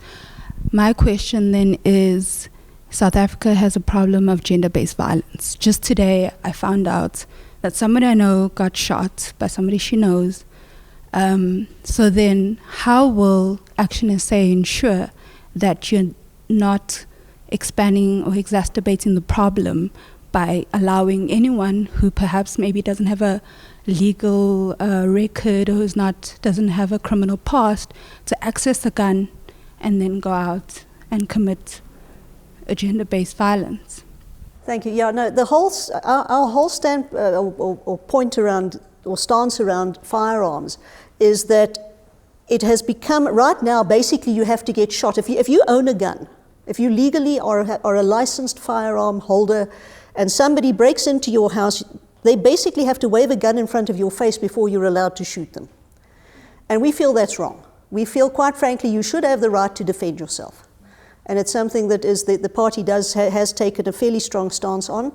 My question then is, South Africa has a problem of gender-based violence. Just today, I found out that somebody I know got shot by somebody she knows. So then, how will Action SA ensure that you're not expanding or exacerbating the problem by allowing anyone who perhaps maybe doesn't have a legal record or doesn't have a criminal past to access a gun and then go out and commit a gender-based violence? Thank you. Yeah, no, our whole stand or point around or stance around firearms is that it has become, right now, basically you have to get shot. If you own a gun, if you legally are a licensed firearm holder and somebody breaks into your house, they basically have to wave a gun in front of your face before you're allowed to shoot them. And we feel that's wrong. We feel, quite frankly, you should have the right to defend yourself. And it's something that the party has taken a fairly strong stance on.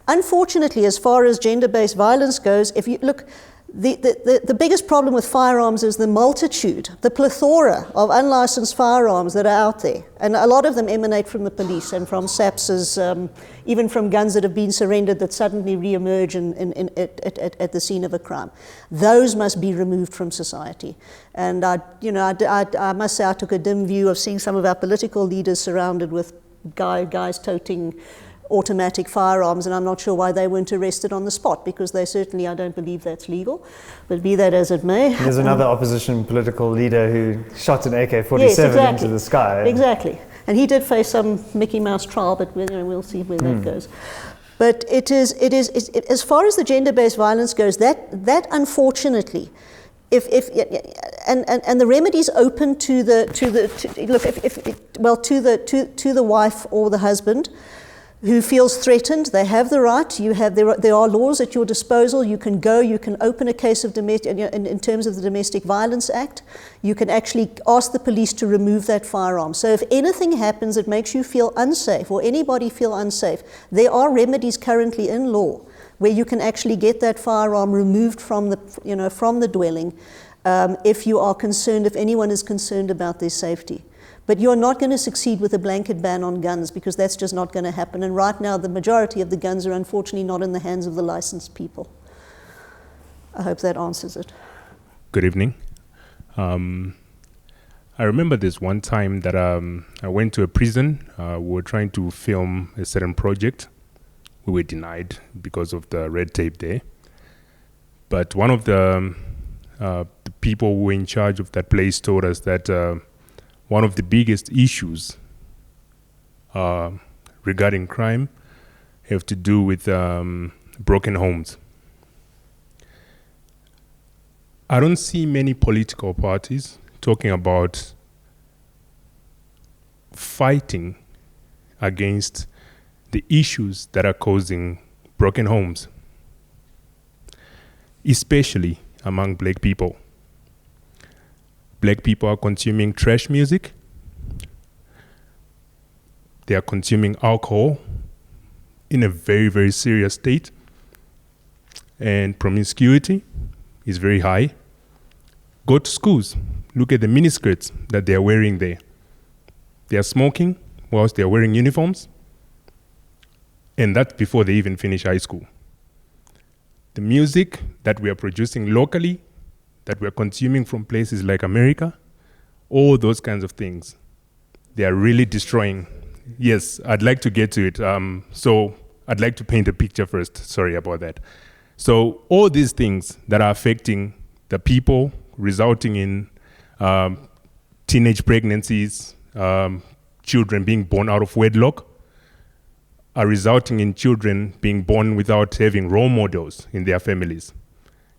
Unfortunately, as far as gender-based violence goes, if you look, the biggest problem with firearms is the multitude, the plethora of unlicensed firearms that are out there. And a lot of them emanate from the police and from SAPS's, even from guns that have been surrendered that suddenly re-emerge at the scene of a crime. Those must be removed from society. And I must say I took a dim view of seeing some of our political leaders surrounded with guys toting automatic firearms, and I'm not sure why they weren't arrested on the spot, because they certainly, I don't believe that's legal, but be that as it may. There's another opposition political leader who shot an AK-47 yes, exactly. into the sky. Exactly. And he did face some Mickey Mouse trial, but we'll see where that goes. But it is as far as the gender-based violence goes, that unfortunately, and the remedies open to the wife or the husband who feels threatened. They have the right. There are laws at your disposal. You can open a case of in terms of the Domestic Violence Act. You can actually ask the police to remove that firearm. So if anything happens that makes you feel unsafe or anybody feel unsafe, there are remedies currently in law where you can actually get that firearm removed from the dwelling if anyone is concerned about their safety. But you're not going to succeed with a blanket ban on guns, because that's just not going to happen. And right now, the majority of the guns are unfortunately not in the hands of the licensed people. I hope that answers it. Good evening. I remember this one time that I went to a prison. We were trying to film a certain project. We were denied because of the red tape there. But one of the people who were in charge of that place told us that one of the biggest issues regarding crime have to do with broken homes. I don't see many political parties talking about fighting against the issues that are causing broken homes, especially among black people. Black people are consuming trash music. They are consuming alcohol in a very, very serious state. And promiscuity is very high. Go to schools. Look at the miniskirts that they are wearing there. They are smoking whilst they are wearing uniforms. And that's before they even finish high school. The music that we are producing locally, that we are consuming from places like America, all those kinds of things, they are really destroying. Yes, I'd like to get to it. So I'd like to paint a picture first. Sorry about that. So all these things that are affecting the people, resulting in teenage pregnancies, children being born out of wedlock, are resulting in children being born without having role models in their families.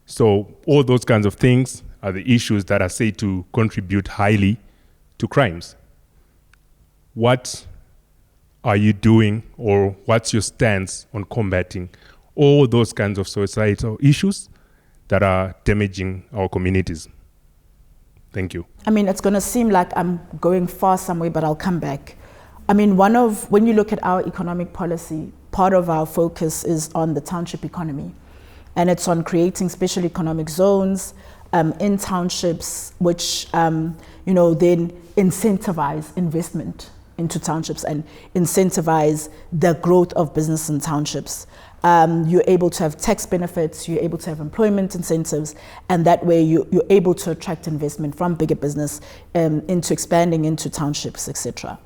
So all those kinds of things are the issues that are said to contribute highly to crimes. What are you doing, or what's your stance on combating all those kinds of societal issues that are damaging our communities? Thank you. I mean, it's going to seem like I'm going far somewhere, but I'll come back. I mean, when you look at our economic policy, part of our focus is on the township economy. And it's on creating special economic zones in townships, which, then incentivize investment into townships and incentivize the growth of business in townships. You're able to have tax benefits, you're able to have employment incentives, and that way you're able to attract investment from bigger business into expanding into townships, etc.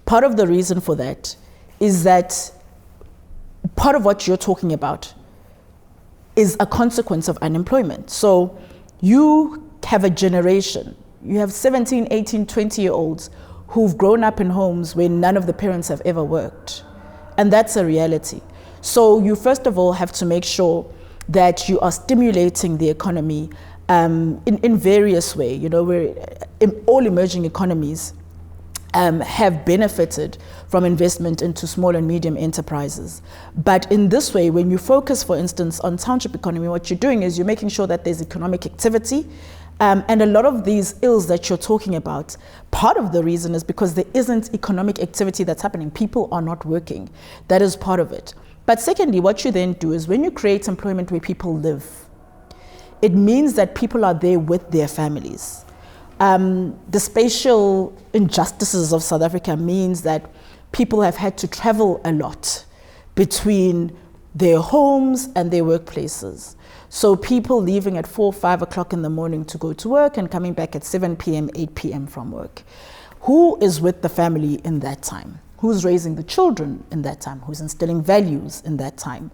Part of the reason for that is that part of what you're talking about is a consequence of unemployment. So you have a generation, you have 17, 18, 20-year-olds who've grown up in homes where none of the parents have ever worked. And that's a reality. So you first of all have to make sure that you are stimulating the economy in various ways. All emerging economies have benefited from investment into small and medium enterprises. But in this way, when you focus, for instance, on township economy, what you're doing is you're making sure that there's economic activity. And a lot of these ills that you're talking about, part of the reason is because there isn't economic activity that's happening. People are not working. That is part of it. But secondly, what you then do is when you create employment where people live, it means that people are there with their families. The spatial injustices of South Africa means that people have had to travel a lot between their homes and their workplaces. So people leaving at 4, 5 o'clock in the morning to go to work and coming back at 7 p.m., 8 p.m. from work. Who is with the family in that time? Who's raising the children in that time? Who's instilling values in that time?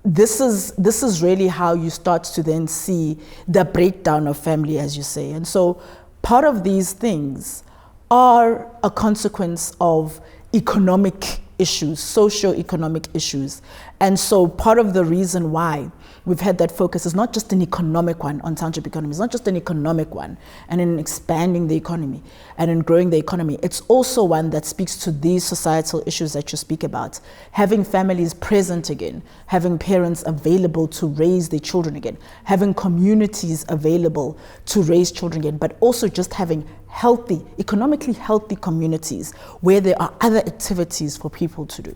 This is really how you start to then see the breakdown of family, as you say. And so part of these things are a consequence of economic issues, socio-economic issues. And so part of the reason why we've had that focus is not just an economic one on township economy, it's not just an economic one and in expanding the economy and in growing the economy. It's also one that speaks to these societal issues that you speak about. Having families present again, having parents available to raise their children again, having communities available to raise children again, but also just having healthy, economically healthy communities where there are other activities for people to do.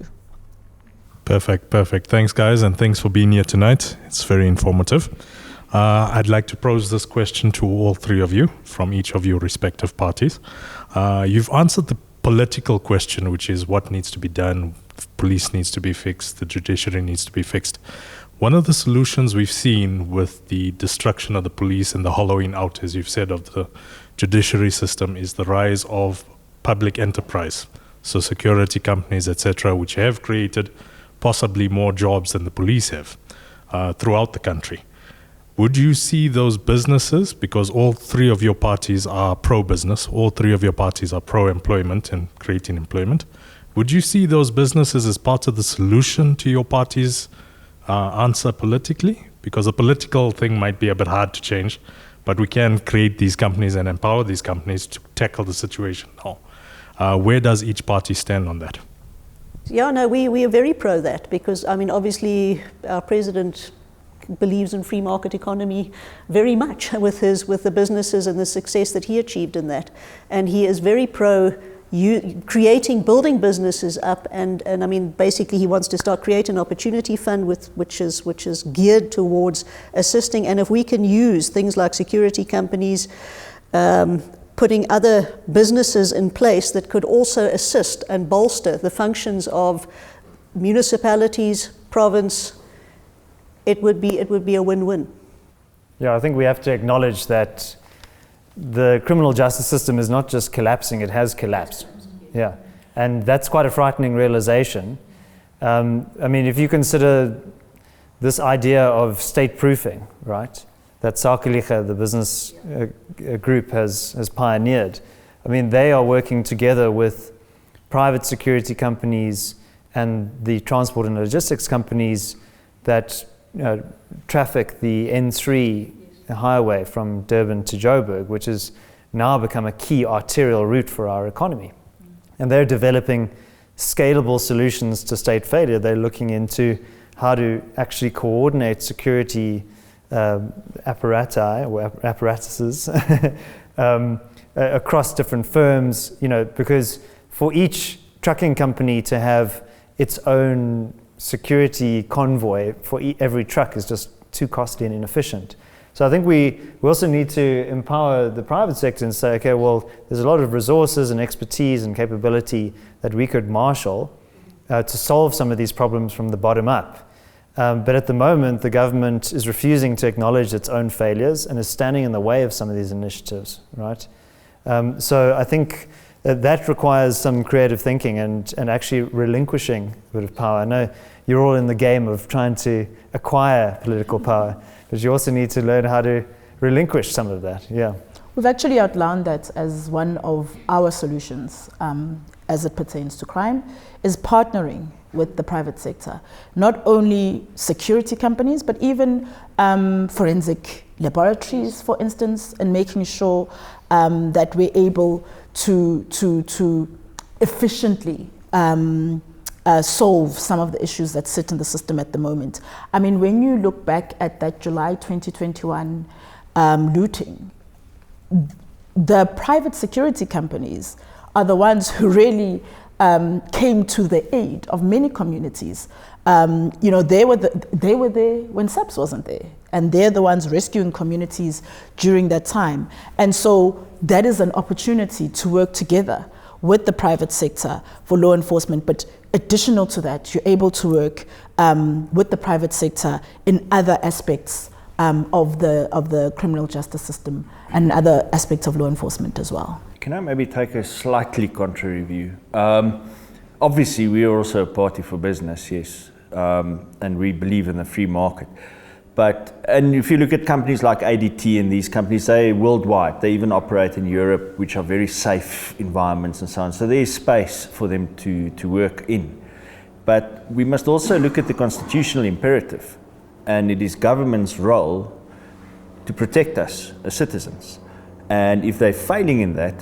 Perfect. Thanks, guys, and thanks for being here tonight. It's very informative. I'd like to pose this question to all three of you from each of your respective parties. You've answered the political question, which is what needs to be done. Police needs to be fixed. The judiciary needs to be fixed. One of the solutions we've seen with the destruction of the police and the hollowing out, as you've said, of the judiciary system is the rise of public enterprise, so security companies, etc., which have created possibly more jobs than the police have throughout the country. Would you see those businesses, because all three of your parties are pro-business, all three of your parties are pro-employment and creating employment, would you see those businesses as part of the solution to your party's answer politically? Because a political thing might be a bit hard to change, but we can create these companies and empower these companies to tackle the situation now. Where does each party stand on that? Yeah, no, we are very pro that, because, I mean, obviously our president believes in free market economy very much with the businesses and the success that he achieved in that. And he is very pro building businesses up, and I mean, basically he wants to start creating an opportunity fund which is geared towards assisting. And if we can use things like security companies, putting other businesses in place that could also assist and bolster the functions of municipalities, province, it would be a win-win. Yeah, I think we have to acknowledge that the criminal justice system is not just collapsing, it has collapsed. Yeah, and that's quite a frightening realization. I mean, if you consider this idea of state proofing, right, that Sakeliga, the business group, has pioneered. I mean, they are working together with private security companies and the transport and logistics companies that traffic the N3 highway from Durban to Joburg, which has now become a key arterial route for our economy. And they're developing scalable solutions to state failure. They're looking into how to actually coordinate security apparatuses across different firms, because for each trucking company to have its own security convoy for every truck is just too costly and inefficient. So I think we also need to empower the private sector and say, okay, well, there's a lot of resources and expertise and capability that we could marshal to solve some of these problems from the bottom up. But at the moment, the government is refusing to acknowledge its own failures and is standing in the way of some of these initiatives, right? So I think that requires some creative thinking and actually relinquishing a bit of power. I know you're all in the game of trying to acquire political power, but you also need to learn how to relinquish some of that, yeah. We've actually outlined that as one of our solutions as it pertains to crime, is partnering with the private sector. Not only security companies, but even forensic laboratories, for instance, and making sure that we're able to efficiently solve some of the issues that sit in the system at the moment. I mean, when you look back at that July 2021 looting, the private security companies are the ones who really came to the aid of many communities. They were there when SAPS wasn't there, and they're the ones rescuing communities during that time. And so that is an opportunity to work together with the private sector for law enforcement. But additional to that, you're able to work with the private sector in other aspects of the criminal justice system and other aspects of law enforcement as well. Can I maybe take a slightly contrary view? Obviously, we are also a party for business, yes, and we believe in the free market. And if you look at companies like ADT and these companies, they're worldwide. They even operate in Europe, which are very safe environments and so on. So there is space for them to work in. But we must also look at the constitutional imperative, and it is government's role to protect us as citizens. And if they're failing in that,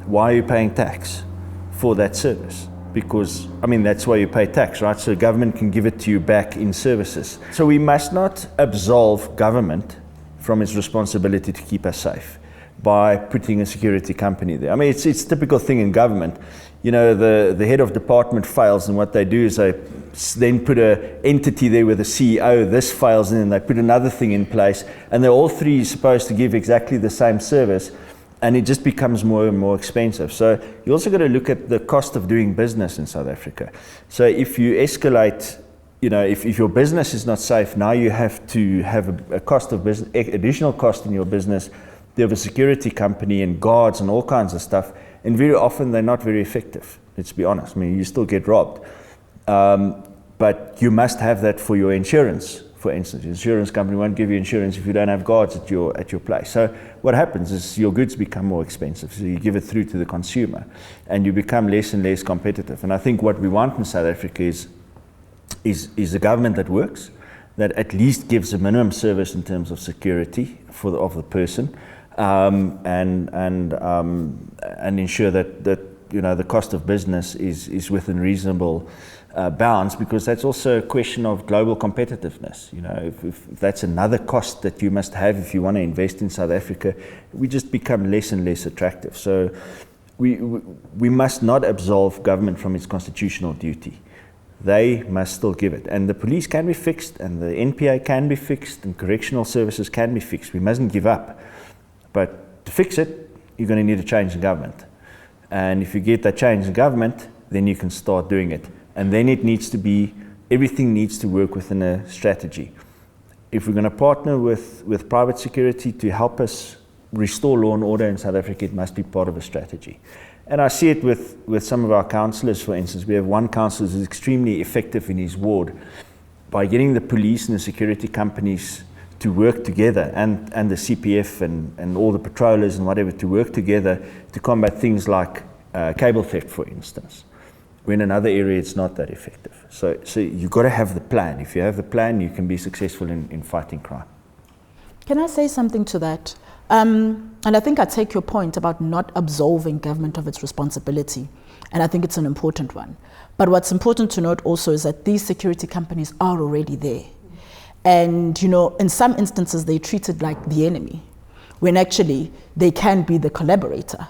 why are you paying tax for that service? Because, I mean, that's why you pay tax, right? So government can give it to you back in services. So we must not absolve government from its responsibility to keep us safe by putting a security company there. I mean, it's a typical thing in government. The head of department fails, and what they do is they then put an entity there with a CEO, this fails, and then they put another thing in place, and they're all three supposed to give exactly the same service, and it just becomes more and more expensive. So you also got to look at the cost of doing business in South Africa. So if you escalate, if your business is not safe, now you have to have a cost of business, additional cost in your business they have a security company and guards and all kinds of stuff, and very often they're not very effective. Let's be honest. I mean, you still get robbed. But you must have that for your insurance. For instance, the insurance company won't give you insurance if you don't have guards at your place. So what happens is your goods become more expensive. So you give it through to the consumer, and you become less and less competitive. And I think what we want in South Africa is a government that works, that at least gives a minimum service in terms of security of the person, and ensure that the cost of business is within reasonable bounds, because that's also a question of global competitiveness. If that's another cost that you must have if you want to invest in South Africa, we just become less and less attractive. So we must not absolve government from its constitutional duty. They must still give it. And the police can be fixed, and the NPA can be fixed, and correctional services can be fixed. We mustn't give up. But to fix it, you're going to need a change in government. And if you get that change in government, then you can start doing it. And then everything needs to work within a strategy. If we're going to partner with private security to help us restore law and order in South Africa, it must be part of a strategy. And I see it with some of our councillors, for instance. We have one councillor who's extremely effective in his ward by getting the police and the security companies to work together, and the CPF and all the patrollers and whatever, to work together to combat things like cable theft, for instance. When in another area it's not that effective. So you've got to have the plan. If you have the plan, you can be successful in fighting crime. Can I say something to that? And I think I take your point about not absolving government of its responsibility. And I think it's an important one. But what's important to note also is that these security companies are already there. And, in some instances, they're treated like the enemy, when actually they can be the collaborator.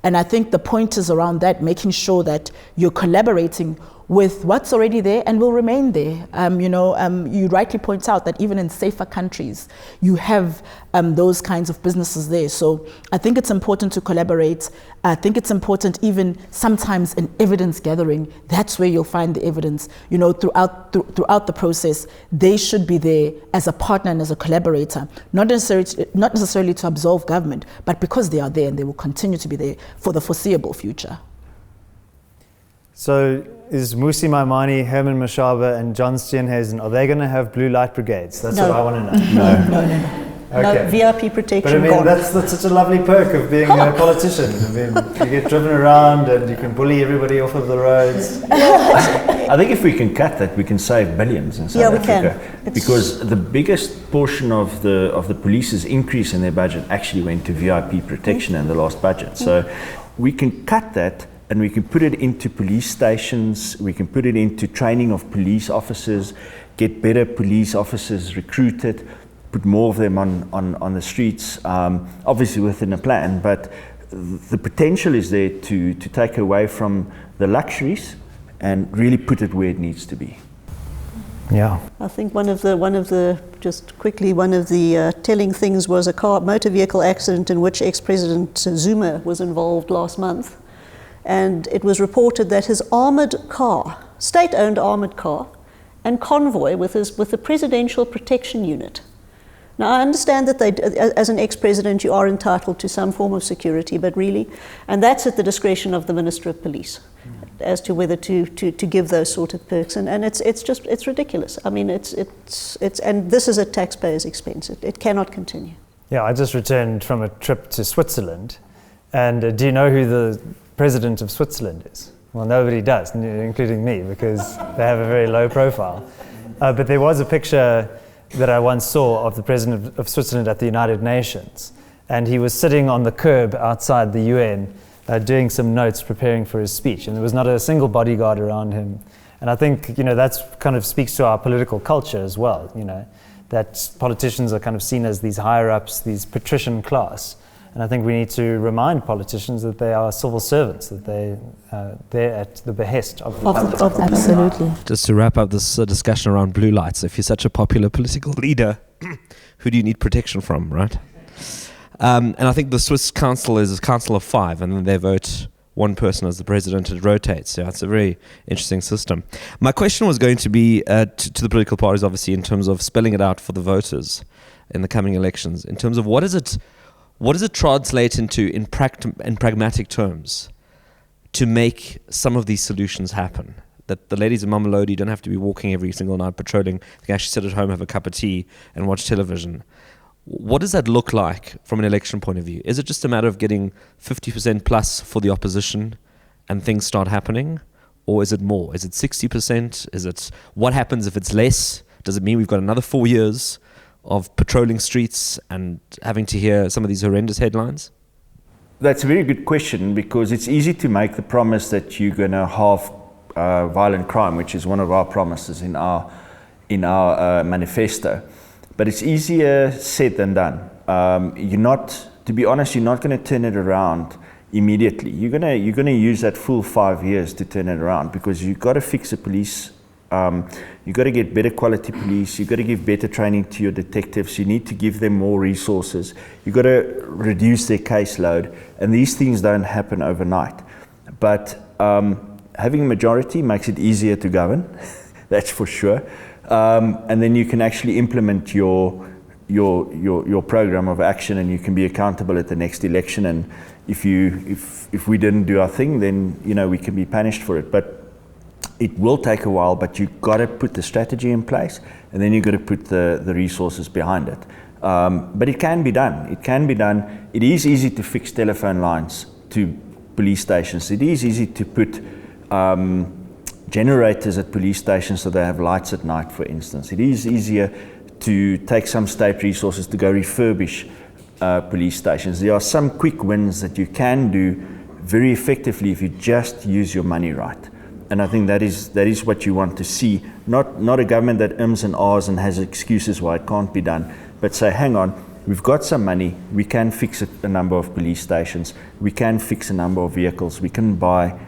And I think the point is around that, making sure that you're collaborating with what's already there and will remain there. You rightly point out that even in safer countries, you have those kinds of businesses there. So I think it's important to collaborate. I think it's important even sometimes in evidence gathering. That's where you'll find the evidence. Throughout the process, they should be there as a partner and as a collaborator, not necessarily to absolve government, but because they are there and they will continue to be there for the foreseeable future. So is Musi Maimane, Herman Mashaba, and John Steenhuisen, are they going to have blue light brigades? That's what I want to know. No. Okay. No, VIP protection. But I mean, that's such a lovely perk of being a politician. I mean, you get driven around and you can bully everybody off of the roads. I think if we can cut that, we can save billions in South Africa. Can. Because the biggest portion of the police's increase in their budget actually went to VIP protection in the last budget. So we can cut that, and we can put it into police stations, we can put it into training of police officers, get better police officers recruited, put more of them on the streets, obviously within a plan, but the potential is there to take away from the luxuries and really put it where it needs to be. Yeah. I think one of the telling things was a motor vehicle accident in which ex-President Zuma was involved last month. And it was reported that his armored car, state-owned armored car, and convoy with the presidential protection unit. Now, I understand that as an ex-president, you are entitled to some form of security, but really, and that's at the discretion of the Minister of Police as to whether to give those sort of perks. And it's ridiculous. I mean, and this is at taxpayers' expense. It cannot continue. Yeah, I just returned from a trip to Switzerland, and do you know who the President of Switzerland is? Well, nobody does, including me, because they have a very low profile. But there was a picture that I once saw of the President of Switzerland at the United Nations, and he was sitting on the curb outside the UN doing some notes, preparing for his speech, and there was not a single bodyguard around him. And I think that's kind of speaks to our political culture as well, that politicians are kind of seen as these higher-ups, these patrician class. And I think we need to remind politicians that they are civil servants, that they're at the behest of the public. Absolutely. Just to wrap up this discussion around blue lights, if you're such a popular political leader, who do you need protection from, right? And I think the Swiss council is a council of 5, and then they vote one person as the president. It rotates. Yeah, it's a very interesting system. My question was going to be to the political parties, obviously, in terms of spelling it out for the voters in the coming elections, in terms of what what does it translate into in pragmatic terms to make some of these solutions happen? That the ladies in Mamelodi don't have to be walking every single night patrolling. They can actually sit at home, have a cup of tea, and watch television. What does that look like from an election point of view? Is it just a matter of getting 50% plus for the opposition and things start happening? Or is it more? Is it 60%? Is it, what happens if it's less? Does it mean we've got another 4 years of patrolling streets and having to hear some of these horrendous headlines? That's a very good question, because it's easy to make the promise that you're going to halve violent crime, which is one of our promises in our manifesto. But it's easier said than done. To be honest, you're not going to turn it around immediately. You're going to use that full 5 years to turn it around, because you've got to fix the police. You've got to get better quality police. You've got to give better training to your detectives. You need to give them more resources. You've got to reduce their caseload. And these things don't happen overnight. But having a majority makes it easier to govern, that's for sure. And then you can actually implement your program of action, and you can be accountable at the next election. And if we didn't do our thing, then we can be punished for it. But it will take a while, but you've got to put the strategy in place, and then you've got to put the resources behind it. But it can be done. It can be done. It is easy to fix telephone lines to police stations. It is easy to put generators at police stations so they have lights at night, for instance. It is easier to take some state resources to go refurbish police stations. There are some quick wins that you can do very effectively if you just use your money right. And I think that is what you want to see. Not a government that ums and ahs and has excuses why it can't be done, but say, hang on, we've got some money, we can fix a number of police stations, we can fix a number of vehicles, we can buy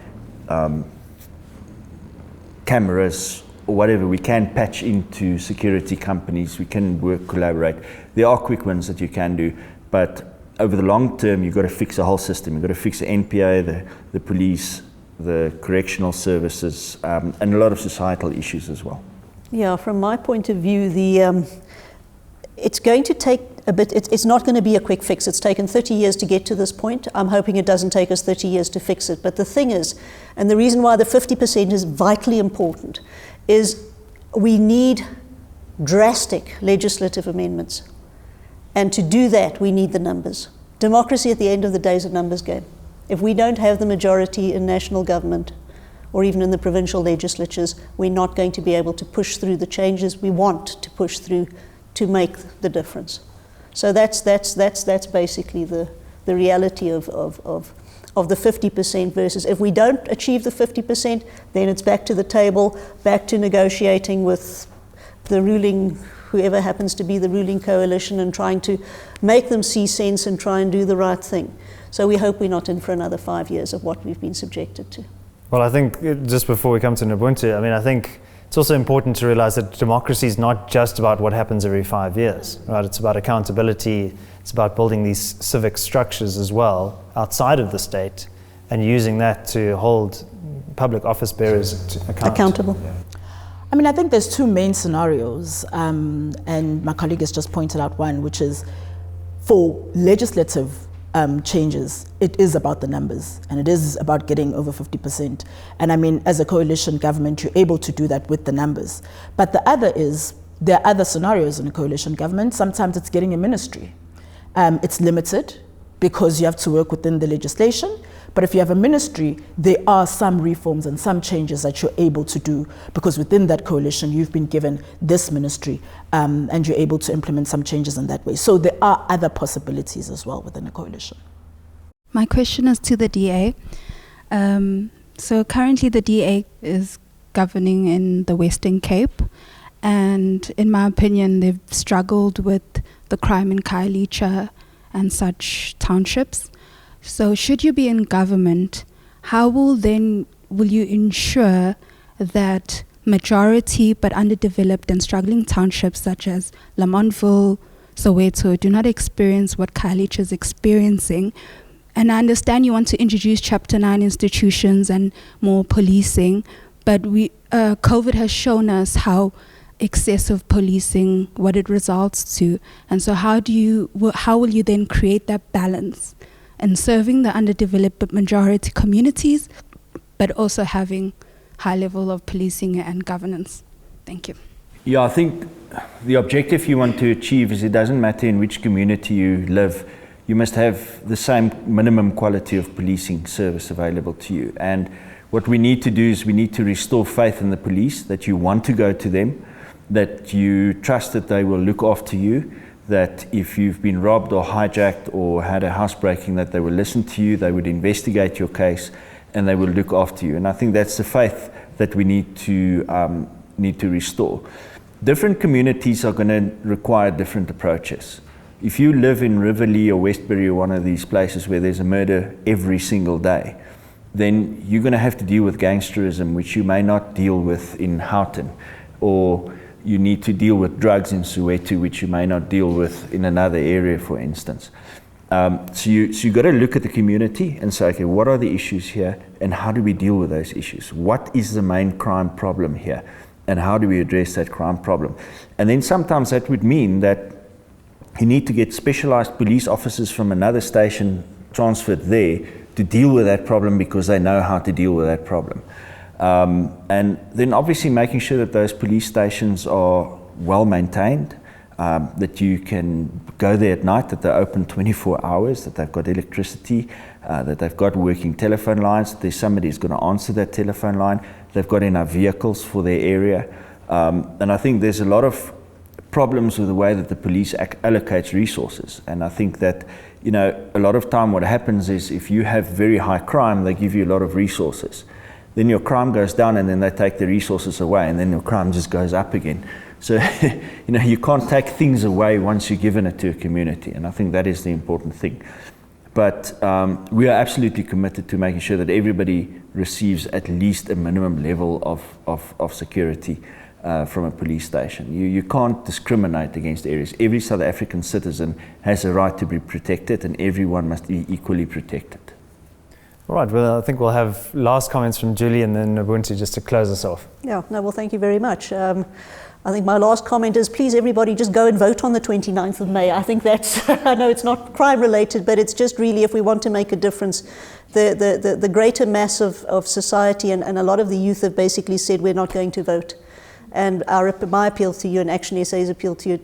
cameras or whatever, we can patch into security companies, we can collaborate. There are quick wins that you can do, but over the long term, you've got to fix the whole system. You've got to fix the NPA, the police, the correctional services, and a lot of societal issues as well. Yeah, from my point of view, it's going to take a bit. It's not going to be a quick fix. It's taken 30 years to get to this point. I'm hoping it doesn't take us 30 years to fix it. But the thing is, and the reason why the 50% is vitally important, is we need drastic legislative amendments. And to do that, we need the numbers. Democracy at the end of the day is a numbers game. If we don't have the majority in national government or even in the provincial legislatures, we're not going to be able to push through the changes we want to push through to make the difference. So that's basically the reality of the 50% versus if we don't achieve the 50%, then it's back to the table, back to negotiating with the ruling, whoever happens to be the ruling coalition, and trying to make them see sense and try and do the right thing. So we hope we're not in for another 5 years of what we've been subjected to. Well, I think just before we come to Nobuntu, I think it's also important to realize that democracy is not just about what happens every 5 years, right? It's about accountability. It's about building these civic structures as well outside of the state and using that to hold public office bearers accountable. Yeah. I think there's two main scenarios, and my colleague has just pointed out one, which is for legislative changes, it is about the numbers, and it is about getting over 50%. And as a coalition government, you're able to do that with the numbers. But the other is, there are other scenarios in a coalition government. Sometimes it's getting a ministry. It's limited because you have to work within the legislation. But if you have a ministry, there are some reforms and some changes that you're able to do because within that coalition, you've been given this ministry and you're able to implement some changes in that way. So there are other possibilities as well within a coalition. My question is to the DA. So currently the DA is governing in the Western Cape, and in my opinion, they've struggled with the crime in Khayelitsha and such townships. So should you be in government, how will you ensure that majority but underdeveloped and struggling townships such as Lamontville, Soweto do not experience what Khayelitsha is experiencing? And I understand you want to introduce Chapter 9 institutions and more policing, but COVID has shown us how excessive policing, what it results to. And so how will you then create that balance in serving the underdeveloped majority communities, but also having high level of policing and governance? Thank you. Yeah, I think the objective you want to achieve is it doesn't matter in which community you live, you must have the same minimum quality of policing service available to you. And what we need to do is we need to restore faith in the police, that you want to go to them, that you trust that they will look after you, that if you've been robbed or hijacked or had a housebreaking, that they will listen to you, they would investigate your case, and they will look after you. And I think that's the faith that we need to restore. Different communities are going to require different approaches. If you live in Riverlea or Westbury or one of these places where there's a murder every single day, then you're going to have to deal with gangsterism, which you may not deal with in Houghton, or you need to deal with drugs in Soweto, which you may not deal with in another area, for instance. So you've got to look at the community and say, okay, what are the issues here, and how do we deal with those issues? What is the main crime problem here, and how do we address that crime problem? And then sometimes that would mean that you need to get specialized police officers from another station transferred there to deal with that problem, because they know how to deal with that problem. And then obviously making sure that those police stations are well maintained, that you can go there at night, that they're open 24 hours, that they've got electricity, that they've got working telephone lines, that there's somebody who's going to answer that telephone line, they've got enough vehicles for their area. And I think there's a lot of problems with the way that the police allocates resources. And I think that, you know, a lot of time what happens is if you have very high crime, they give you a lot of resources. Then your crime goes down, and then they take the resources away, and then your crime just goes up again. So, you know, you can't take things away once you've given it to a community, and I think that is the important thing. But we are absolutely committed to making sure that everybody receives at least a minimum level of security from a police station. You can't discriminate against areas. Every South African citizen has a right to be protected, and everyone must be equally protected. All right, well, I think we'll have last comments from Julie and then Nobuntu just to close us off. Yeah, no, well, thank you very much. I think my last comment is, please, everybody, just go and vote on the 29th of May. I think that's, I know it's not crime related, but it's just really, if we want to make a difference, the greater mass of society and a lot of the youth have basically said we're not going to vote. And my appeal to you and Action SA's appeal to you,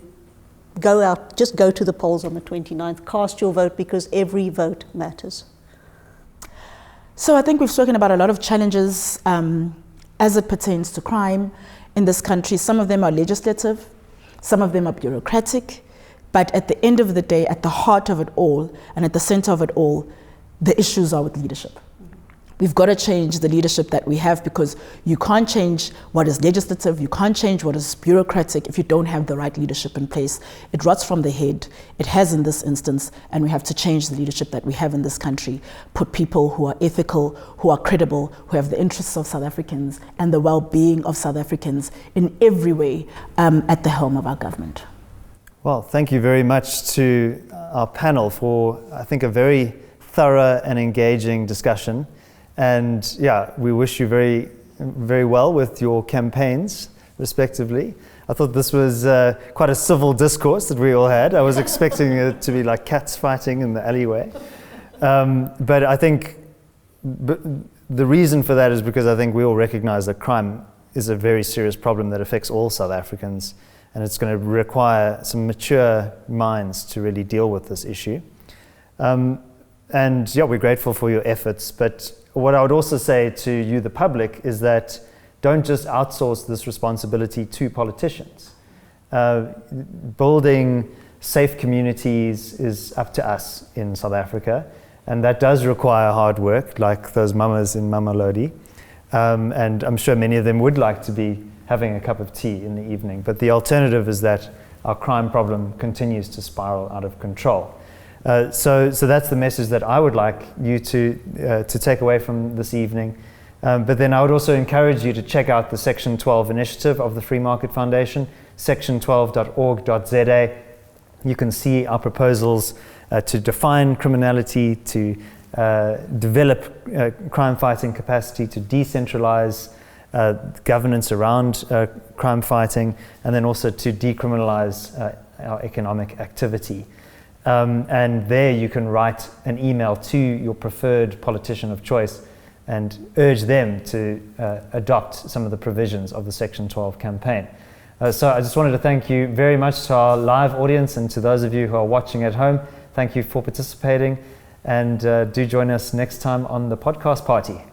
go out, just go to the polls on the 29th, cast your vote, because every vote matters. So I think we've spoken about a lot of challenges as it pertains to crime in this country. Some of them are legislative, some of them are bureaucratic, but at the end of the day, at the heart of it all and at the center of it all, the issues are with leadership. We've got to change the leadership that we have, because you can't change what is legislative, you can't change what is bureaucratic if you don't have the right leadership in place. It rots from the head. It has in this instance, and we have to change the leadership that we have in this country. Put people who are ethical, who are credible, who have the interests of South Africans and the well-being of South Africans in every way at the helm of our government. Well, thank you very much to our panel for, I think, a very thorough and engaging discussion. And yeah, we wish you very, very well with your campaigns, respectively. I thought this was quite a civil discourse that we all had. I was expecting it to be like cats fighting in the alleyway. But I think the reason for that is because I think we all recognize that crime is a very serious problem that affects all South Africans, and it's going to require some mature minds to really deal with this issue. And yeah, we're grateful for your efforts, but what I would also say to you, the public, is that don't just outsource this responsibility to politicians. Building safe communities is up to us in South Africa, and that does require hard work, like those mamas in Mamelodi. And I'm sure many of them would like to be having a cup of tea in the evening, but the alternative is that our crime problem continues to spiral out of control. So that's the message that I would like you to take away from this evening. But then I would also encourage you to check out the Section 12 initiative of the Free Market Foundation, section12.org.za. You can see our proposals to define criminality, to develop crime-fighting capacity, to decentralize governance around crime fighting, and then also to decriminalize our economic activity. And there you can write an email to your preferred politician of choice and urge them to adopt some of the provisions of the Section 12 campaign. So I just wanted to thank you very much to our live audience and to those of you who are watching at home. Thank you for participating, and do join us next time on the podcast party.